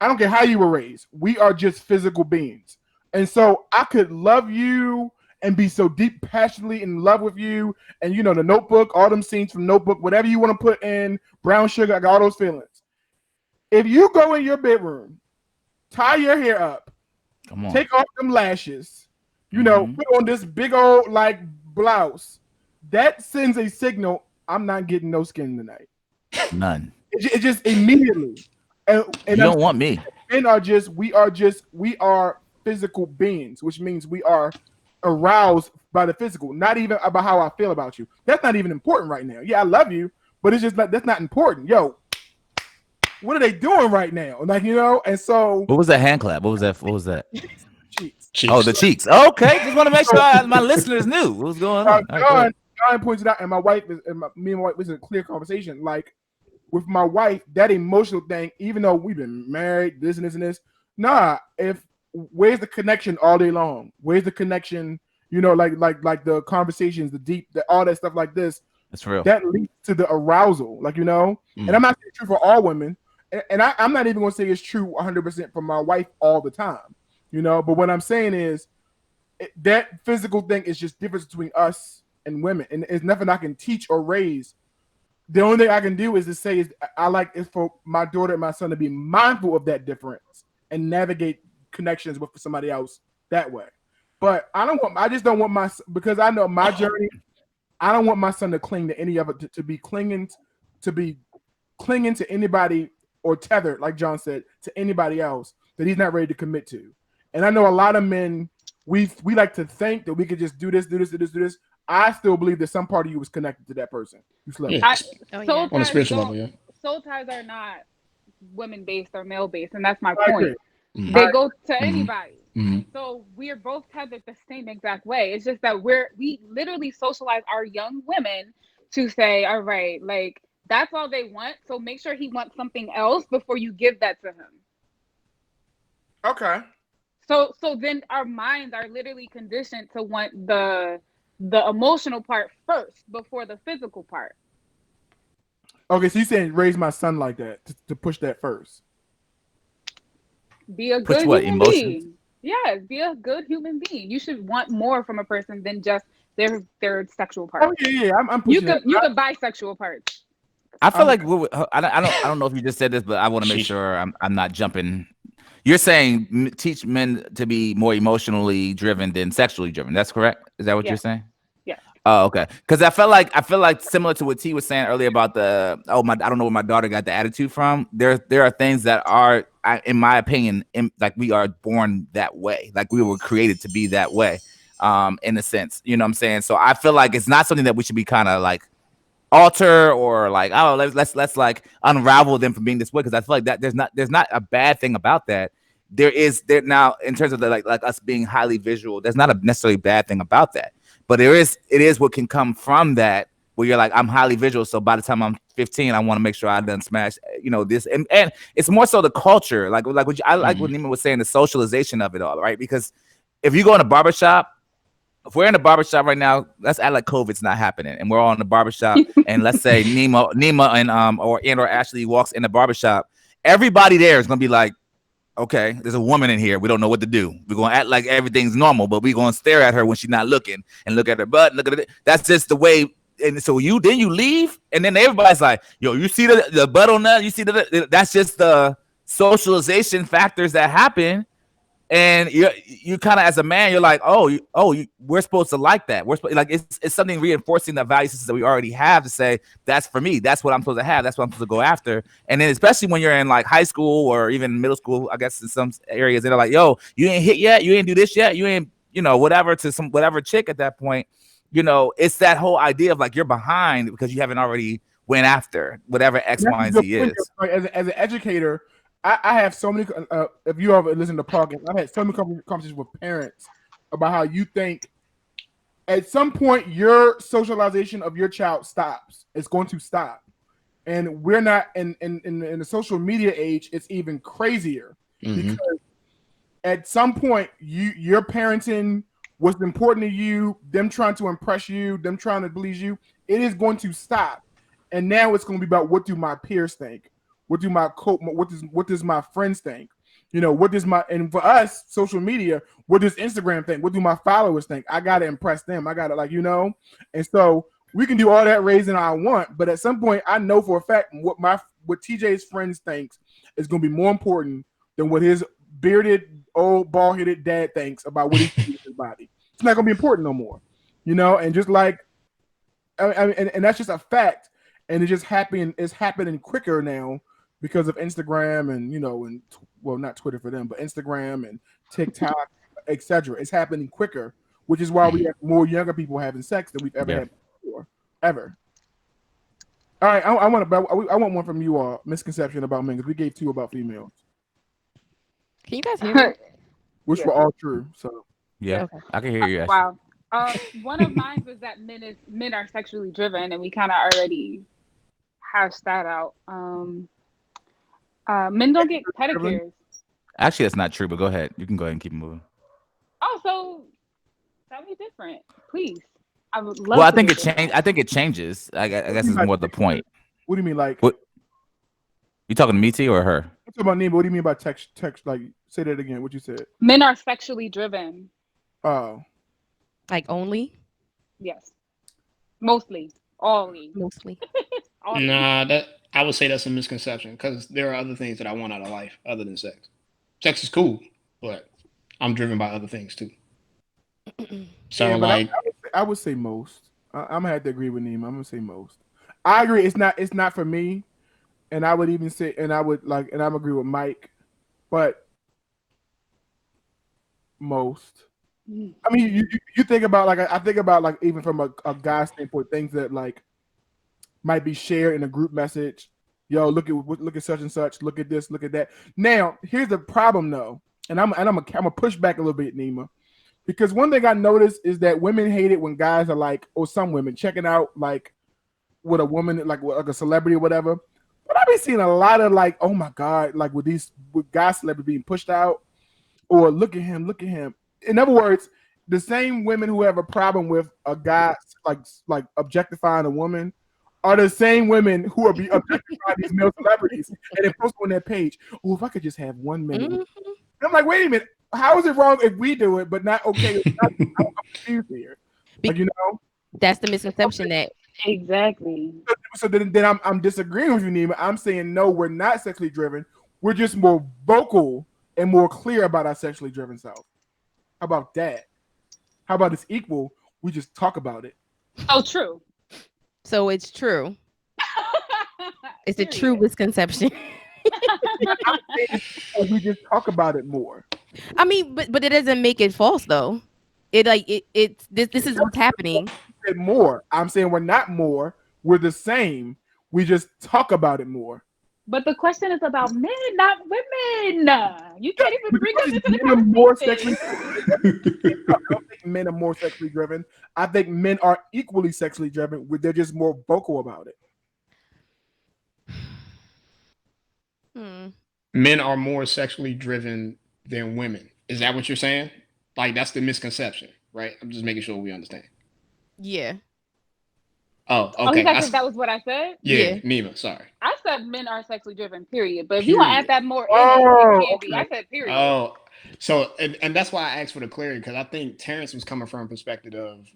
Speaker 5: I don't care how you were raised. We are just physical beings. And so I could love you and be so deep, passionately in love with you. And, The Notebook, all them scenes from Notebook, whatever you want to put in, Brown Sugar, I got all those feelings. If you go in your bedroom, tie your hair up, take off them lashes, put on this big old, blouse, that sends a signal, I'm not getting no skin tonight.
Speaker 3: None.
Speaker 5: It just immediately. And
Speaker 3: you don't want me.
Speaker 5: Men we are physical beings, which means we are aroused by the physical, not even about how I feel about you. That's not even important right now. Yeah, I love you, but it's just that's not important. Yo, what are they doing right now? And so
Speaker 3: what was that hand clap? What was that?
Speaker 5: Cheeks.
Speaker 3: Oh, the cheeks. Okay, just want to make sure my listeners knew what was going on.
Speaker 5: John points it out, and my wife me and my wife was in a clear conversation. Like with my wife, that emotional thing, even though we've been married, this and this and this, where's the connection all day long? Where's the connection? Like the conversations, the deep, all that stuff like this.
Speaker 3: That's real.
Speaker 5: That leads to the arousal, And I'm not saying it's true for all women, and I'm not even going to say it's true 100% for my wife all the time, But what I'm saying is that physical thing is just difference between us and women, and it's nothing I can teach or raise. The only thing I can do is to say I like it for my daughter and my son to be mindful of that difference and navigate connections with somebody else that way. But I just don't want because I know my journey. I don't want my son to cling to any of it, to be clinging to anybody or tethered, like John said, to anybody else that he's not ready to commit to. And I know a lot of men, we like to think that we could just do this. I still believe that some part of you was connected to that person. You slept.
Speaker 4: On a spiritual level, yeah.
Speaker 2: Soul ties are not women-based or male-based, and that's my point. They go to anybody. Mm-hmm. So we're both tethered the same exact way. It's just that we literally socialize our young women to say, all right, like that's all they want. So make sure he wants something else before you give that to him.
Speaker 5: Okay.
Speaker 2: So then our minds are literally conditioned to want the emotional part first before the physical part.
Speaker 5: Okay, so you're saying raise my son like that to push that first.
Speaker 2: Be a good human being. Yes, be a good human being. You should want more from a person than just their sexual part.
Speaker 5: Oh yeah, I'm pushing
Speaker 2: you could buy sexual parts.
Speaker 3: I feel like I don't know if you just said this, but I want to make sure I'm not jumping. You're saying teach men to be more emotionally driven than sexually driven. That's correct? Is that what you're saying?
Speaker 2: Yeah.
Speaker 3: Oh, okay. Because I feel like similar to what T was saying earlier about I don't know where my daughter got the attitude from. There are things that are, in my opinion, like we are born that way. Like we were created to be that way, in a sense. You know what I'm saying? So I feel like it's not something that we should be kind of like alter or like, oh, let's like unravel them from being this way, because I feel like that there's not a bad thing about that. There now, in terms of like us being highly visual, there's not a necessarily bad thing about that, but it is what can come from that, where you're like, I'm highly visual, so by the time I'm 15 I want to make sure I done smash this, and it's more so the culture, like what Neema was saying, the socialization of it all, right? Because if you go in a barbershop, if we're in a barbershop right now, let's act like COVID's not happening, and we're all in the barbershop, and let's say Neema and or Ashley walks in the barbershop, everybody there is gonna be like, okay, there's a woman in here. We don't know what to do. We're gonna act like everything's normal, but we're gonna stare at her when she's not looking, and look at her butt, look at it. That's just the way. And so you leave, and then everybody's like, yo, you see the butt on that? You see that's just the socialization factors that happen. And you kind of, as a man, you're like, we're supposed to like that. Like it's something reinforcing the value systems that we already have, to say that's for me. That's what I'm supposed to have. That's what I'm supposed to go after. And then especially when you're in like high school or even middle school, I guess in some areas, they're like, yo, you ain't hit yet. You ain't do this yet. You ain't, whatever, to some whatever chick at that point. It's that whole idea of like you're behind because you haven't already went after whatever X, Y, and Z is.
Speaker 5: As an educator, I have so many. If you ever listen to podcasts, I've had so many conversations with parents about how you think at some point your socialization of your child stops. It's going to stop, and we're not in the social media age. It's even crazier because at some point your parenting, what's important to you, them trying to impress you, them trying to please you, it is going to stop, and now it's going to be about what do my peers think. What do what does my friends think? You know, what does and for us, social media, what does Instagram think? What do my followers think? I gotta impress them. I gotta and so we can do all that raising I want, but at some point I know for a fact what TJ's friends thinks is gonna be more important than what his bearded old bald-headed dad thinks about what he's doing with his body. It's not gonna be important no more. You know, and just like and that's just a fact, and it's happening quicker now. Because of Instagram and not Twitter for them, but Instagram and TikTok, etc. It's happening quicker, which is why we have more younger people having sex than we've ever had before, ever. All right, I want one from you all. Misconception about men, because we gave 2 about females.
Speaker 1: Can you guys hear me?
Speaker 5: Which were all true. So
Speaker 3: okay. I can hear you. Ashley.
Speaker 2: Wow. One of mine was that men are sexually driven, and we kind of already hashed that out. Men don't get pedicures.
Speaker 3: Actually, that's not true, but go ahead. You can go ahead and keep moving.
Speaker 2: Oh, so tell me different, please. I would love.
Speaker 3: Well, I think it changes. I guess it's more the point.
Speaker 5: What do you mean, like?
Speaker 3: What? You talking to me, T, or her?
Speaker 5: I'm talking about Neema. What do you mean by text? Like, say that again. What you said?
Speaker 2: Men are sexually driven.
Speaker 5: Oh.
Speaker 1: Like only?
Speaker 2: Yes. Mostly.
Speaker 1: Mostly.
Speaker 4: Nah, I would say that's a misconception because there are other things that I want out of life other than sex. Sex is cool, but I'm driven by other things too. So
Speaker 5: I would say most. I'm gonna have to agree with Neema. I'm gonna say most. I agree. It's not for me, and I would even say, and I'm agree with Mike, but most. I mean, you think about I think about even from a guy standpoint, things that might be shared in a group message. Yo, look at such and such. Look at this. Look at that. Now, here's the problem though, and I'm gonna push back a little bit, Neema, because one thing I noticed is that women hate it when guys are or some women checking out with a woman like a celebrity or whatever. But I've been seeing a lot of oh my god, with guys celebrities being pushed out, or look at him. In other words, the same women who have a problem with a guy like objectifying a woman are the same women who are objectifying these male celebrities and they post on their page. Oh, if I could just have 1 minute. Mm-hmm. I'm like, wait a minute. How is it wrong if we do it, but not okay? I'm confused here.
Speaker 1: That's the misconception that
Speaker 2: exactly.
Speaker 5: So then I'm disagreeing with you, Neema. I'm saying no, we're not sexually driven. We're just more vocal and more clear about our sexually driven self. How about that? How about it's equal? We just talk about it.
Speaker 2: Oh, true.
Speaker 1: So it's true. It's a true misconception.
Speaker 5: We just talk about it more.
Speaker 1: I mean, but it doesn't make it false though. This is what's happening.
Speaker 5: More. I'm saying we're not more. We're the same. We just talk about it more.
Speaker 2: But the question is about men, not women. You can't even bring us into the conversation.
Speaker 5: More sexually driven. I don't think men are more sexually driven. I think men are equally sexually driven. They're just more vocal about
Speaker 4: it. Men are more sexually driven than women. Is that what you're saying? That's the misconception, right? I'm just making sure we understand.
Speaker 1: Yeah.
Speaker 4: Oh, okay.
Speaker 2: Oh, you guys think that was what I said?
Speaker 4: Yeah, Neema, sorry.
Speaker 2: I said men are sexually driven, period. But if you want to add that more in, it can be. I said period.
Speaker 4: Oh, so, and that's why I asked for the clarity, because I think Terrence was coming from a perspective of,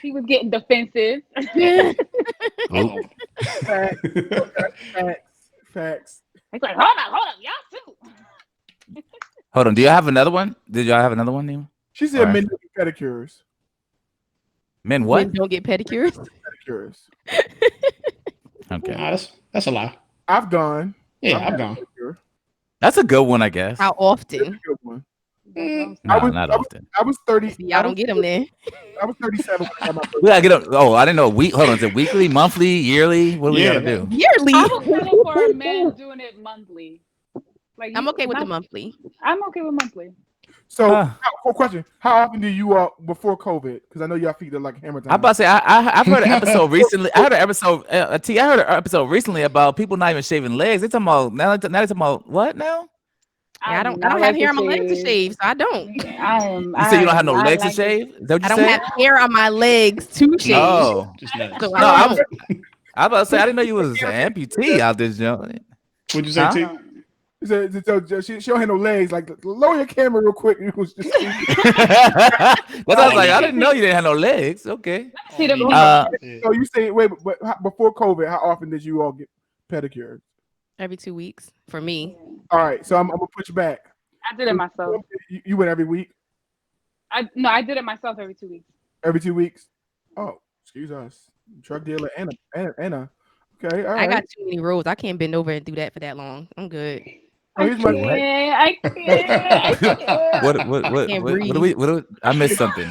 Speaker 2: he was getting defensive.
Speaker 5: Facts.
Speaker 2: He's like, hold on, y'all too.
Speaker 3: Hold on, do you have another one? Did y'all have another one, Neema?
Speaker 5: She said men don't get pedicures.
Speaker 3: Men what?
Speaker 1: Men don't get pedicures?
Speaker 5: Pedicures.
Speaker 3: Okay.
Speaker 4: Nah, that's a lie.
Speaker 5: I've gone.
Speaker 4: Yeah, I've gone.
Speaker 3: That's a good one, I guess.
Speaker 1: How often?
Speaker 5: That's a good one.
Speaker 3: Not often.
Speaker 5: I was 30.
Speaker 1: Y'all don't get them then.
Speaker 5: I was 37 when I got my first.
Speaker 3: We gotta get them. Oh, I didn't know. Hold on. Is it weekly, monthly, yearly? What do we gotta do?
Speaker 1: Yearly.
Speaker 2: I was settle for a man doing it monthly. Like
Speaker 1: I'm okay with the monthly.
Speaker 2: I'm okay with monthly.
Speaker 5: So, question: how often do you before COVID? Because I know y'all feet are like hammer time.
Speaker 3: I'm about to say I've heard an episode recently. I heard an episode. T. I heard an episode recently about people not even shaving legs. They talking about now. They talking about what now?
Speaker 1: Yeah, I don't have hair on my legs to shave, so I don't.
Speaker 3: You say you don't have no legs to shave? Is that what you said?
Speaker 1: I don't have hair on my legs to shave.
Speaker 3: Oh,
Speaker 4: just nuts.
Speaker 1: So
Speaker 3: I was about to say I didn't know you was an amputee out this junk.
Speaker 4: What'd you say, T?
Speaker 5: So she don't have no legs. Like, lower your camera real quick. It was just
Speaker 3: That's what I was like. I didn't know you didn't have no legs. Okay.
Speaker 2: See them.
Speaker 5: So you say but before COVID, how often did you all get pedicures?
Speaker 1: Every 2 weeks for me.
Speaker 5: All right, so I'm gonna push back.
Speaker 2: I did it myself.
Speaker 5: You went every week?
Speaker 2: I did it myself every 2 weeks.
Speaker 5: Every 2 weeks? Oh, excuse us. Drug dealer Anna. Okay, all right.
Speaker 1: I got too many rules. I can't bend over and do that for that long. I'm good.
Speaker 5: Oh, here's my
Speaker 2: I can't.
Speaker 3: What I missed something.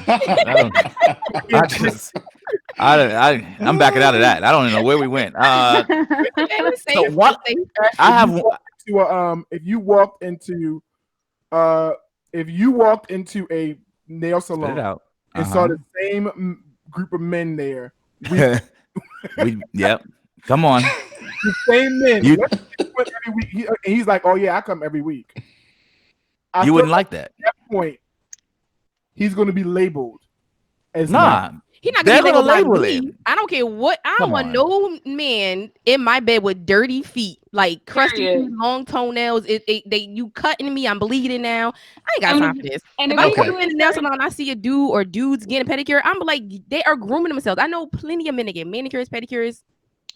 Speaker 3: I'm backing out of that. I don't even know where we went. So what? I have
Speaker 5: if you walked into a nail salon and saw the same group of men there,
Speaker 3: yep. Come on.
Speaker 5: The same men. Every week. He's like, oh yeah, I come every week.
Speaker 3: You wouldn't like that.
Speaker 5: At that point, he's going to be labeled as
Speaker 1: He's not gonna label it. I don't care what. I don't want no man in my bed with dirty feet, like crusty feet, long toenails. You cutting me. I'm bleeding now. I ain't got time for this. And if I go in the nail salon, I see a dude or dudes getting a pedicure, I'm like, they are grooming themselves. I know plenty of men that get manicures, pedicures.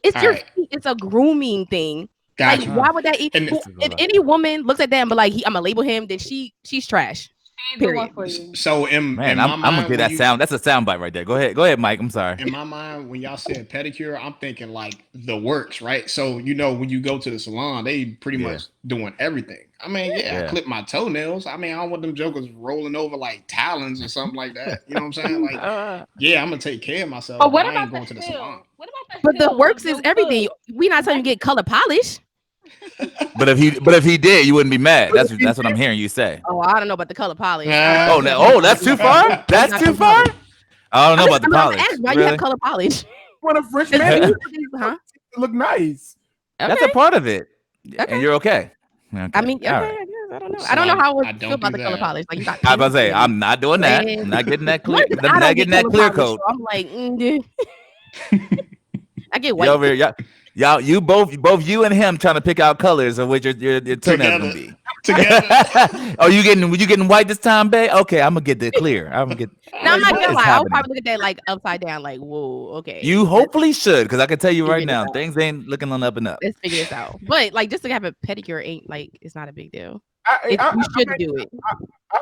Speaker 1: It's your feet. It's a grooming thing. Gotcha. Like, why would that? If any woman looks at that and be like, I'm gonna label him, then she's trash. Period.
Speaker 4: So
Speaker 3: I'm gonna get that sound. That's a sound bite right there. Go ahead, Mike. I'm sorry.
Speaker 4: In my mind, when y'all said pedicure, I'm thinking like the works, right? So when you go to the salon, they pretty much doing everything. I mean, I clip my toenails. I mean, I don't want them jokers rolling over like talons or something like that. You know what I'm saying? Like, I'm gonna take care of myself.
Speaker 2: But what about
Speaker 4: I ain't going to the salon?
Speaker 2: What about
Speaker 1: but the works is everything. We not telling you get color polish.
Speaker 3: But if he did, you wouldn't be mad. That's what I'm hearing you say.
Speaker 1: Oh, I don't know about the color polish.
Speaker 3: That's too far. That's too far. I don't know about the polish.
Speaker 1: Why you have color polish?
Speaker 5: What a French man, huh? Look nice.
Speaker 1: Okay.
Speaker 3: That's a part of it, and you're okay.
Speaker 1: I mean, right. I don't know. So I don't know how I feel about the color polish. Like, you got.
Speaker 3: I was about to say, I'm not doing that. I'm not getting that clear. I'm not getting that clear coat.
Speaker 1: So I'm like, I get white.
Speaker 3: Over here, y'all, you both you and him trying to pick out colors of which your toenails gonna be.
Speaker 4: Together.
Speaker 3: Oh, you getting white this time, babe? Okay, I'm gonna get the clear. I'm gonna get.
Speaker 1: No, I'm not gonna lie. I'll probably look at that like upside down, like, whoa, okay.
Speaker 3: You hopefully should, because I can tell you right now, things ain't looking on up and up.
Speaker 1: Let's figure this out. But like, just to have a pedicure ain't like, it's not a big deal.
Speaker 5: You
Speaker 1: should do it.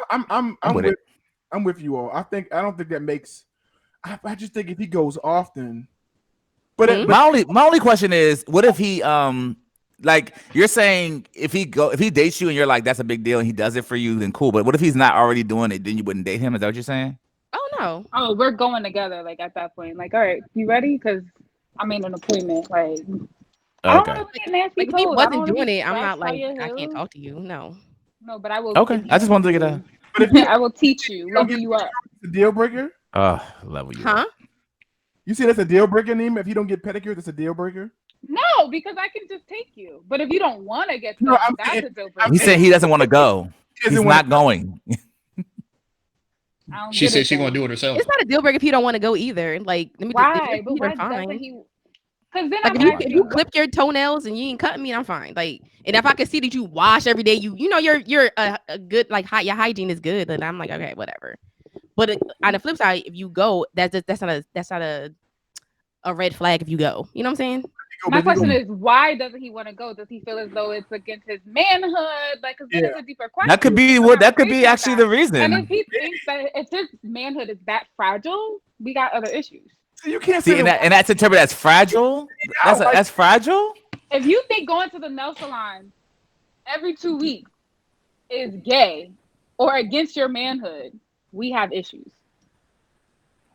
Speaker 5: I'm with you all. I don't think that makes. I just think if he goes often. But
Speaker 3: my only question is, what if he like you're saying if he dates you and you're like that's a big deal and he does it for you, then cool. But what if he's not already doing it? Then you wouldn't date him? Is that what you're saying?
Speaker 1: Oh no.
Speaker 2: Oh, we're going together. Like at that point, like, all right, you ready? Because I made an appointment. Like,
Speaker 3: okay.
Speaker 1: Like if he wasn't doing it, I'm not like I can't talk to you. No,
Speaker 2: but I will.
Speaker 3: Okay, I just wanted to get a.
Speaker 2: I will teach you, level you up.
Speaker 5: The deal breaker.
Speaker 3: Level you.
Speaker 1: Huh?
Speaker 5: You see, that's a deal breaker, Neema. If you don't get pedicure, that's a deal breaker.
Speaker 2: No, because I can just take you. But if you don't want to get that's a deal breaker.
Speaker 3: He said he doesn't want to go. He's not going.
Speaker 4: She said she's gonna do it herself.
Speaker 1: It's not a deal breaker if you don't want to go either. Like,
Speaker 2: why? But why doesn't he? Because then
Speaker 1: if you clip your toenails and you ain't cutting me, I'm fine. Like, and if I can see that you wash every day, you know you're a good your hygiene is good, then I'm like, okay, whatever. But on the flip side, if you go, that's not a red flag if you go. You know what I'm saying?
Speaker 2: My question is, why doesn't he want to go? Does he feel as though it's against his manhood? Like, because then it's a deeper question.
Speaker 3: That could be actually the reason.
Speaker 2: And if he thinks that if his manhood is that fragile, we got other issues.
Speaker 5: So you can't
Speaker 3: see, and that's interpreted as fragile. That's fragile.
Speaker 2: If you think going to the nail salon every 2 weeks is gay or against your manhood, we have issues.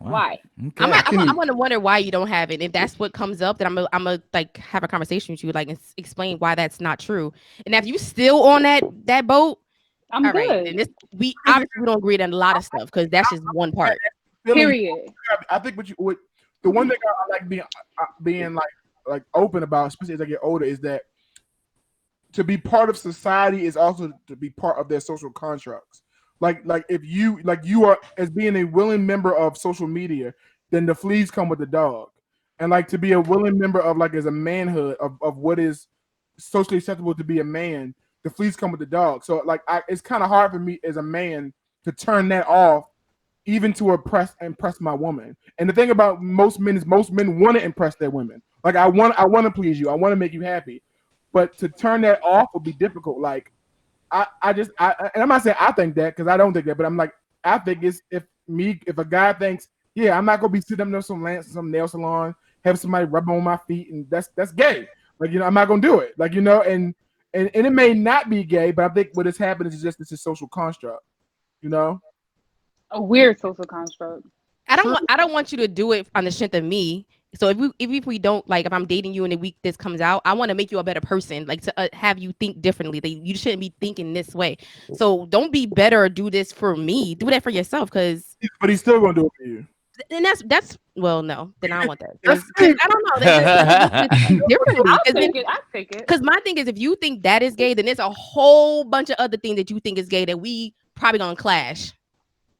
Speaker 3: Wow.
Speaker 2: Why?
Speaker 3: Okay.
Speaker 1: I'm gonna wonder why you don't have it. If that's what comes up, then I'm gonna like have a conversation with you, like and explain why that's not true. And if you still on that boat,
Speaker 2: I'm
Speaker 1: all
Speaker 2: good.
Speaker 1: right. Then we obviously we don't agree on a lot of stuff because that's just one part.
Speaker 2: Period.
Speaker 5: I think the one thing I like being like open about, especially as I get older, is that to be part of society is also to be part of their social constructs. Like if you are as being a willing member of social media, then the fleas come with the dog. And like to be a willing member of like as a manhood of what is socially acceptable to be a man, the fleas come with the dog. So like it's kind of hard for me as a man to turn that off, even to impress my woman. And the thing about most men is most men want to impress their women. Like I want to please you. I want to make you happy. But to turn that off would be difficult. Like and I'm not saying I think that because I don't think that, but I'm like I think it's if a guy thinks, yeah, I'm not gonna be sitting up in some nail salon, have somebody rub on my feet, and that's gay. Like I'm not gonna do it. Like and it may not be gay, but I think what has happened is just it's a social construct.
Speaker 2: A weird social construct.
Speaker 1: I don't want you to do it on the strength of me. So if we don't like, if I'm dating you and the week this comes out, I want to make you a better person, like to have you think differently. That you shouldn't be thinking this way. So don't be better or do this for me. Do that for yourself, because.
Speaker 5: But he's still gonna do it for you.
Speaker 1: And that's well, no. Then I don't want that. I don't know. It's differently.
Speaker 2: I'll take it.
Speaker 1: Because my thing is, if you think that is gay, then there's a whole bunch of other things that you think is gay that we probably gonna clash.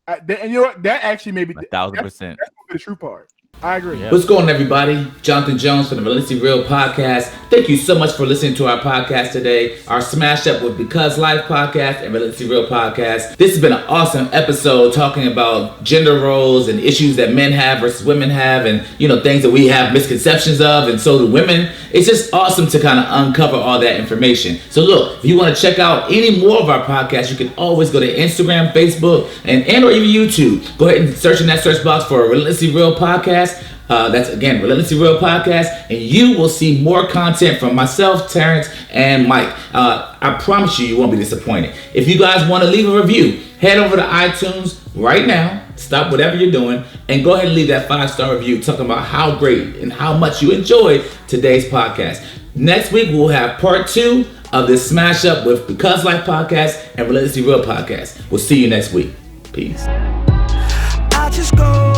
Speaker 5: And you know what? That actually may be
Speaker 3: 1,000%.
Speaker 5: That's the true part. I agree.
Speaker 6: What's going on, everybody? Jonathan Jones from the Relentlessly Real podcast. Thank you so much for listening to our podcast today. Our smash up with Because Life podcast and Relentlessly Real podcast. This has been an awesome episode talking about gender roles and issues that men have versus women have, and things that we have misconceptions of, and so do women. It's just awesome to kind of uncover all that information. So look, if you want to check out any more of our podcasts, you can always go to Instagram, Facebook, and or even YouTube. Go ahead and search in that search box for Relentlessly Real podcast. That's again Relentlessly Real podcast, and you will see more content from myself, Terrence, and Mike. I promise you won't be disappointed. If you guys want to leave a review, head over to iTunes right now. Stop whatever you're doing and go ahead and leave that 5-star review talking about how great and how much you enjoyed today's podcast. Next week we'll have part 2 of this smash up with Because Life podcast and Relentlessly Real podcast. We'll see you next week. Peace. I just go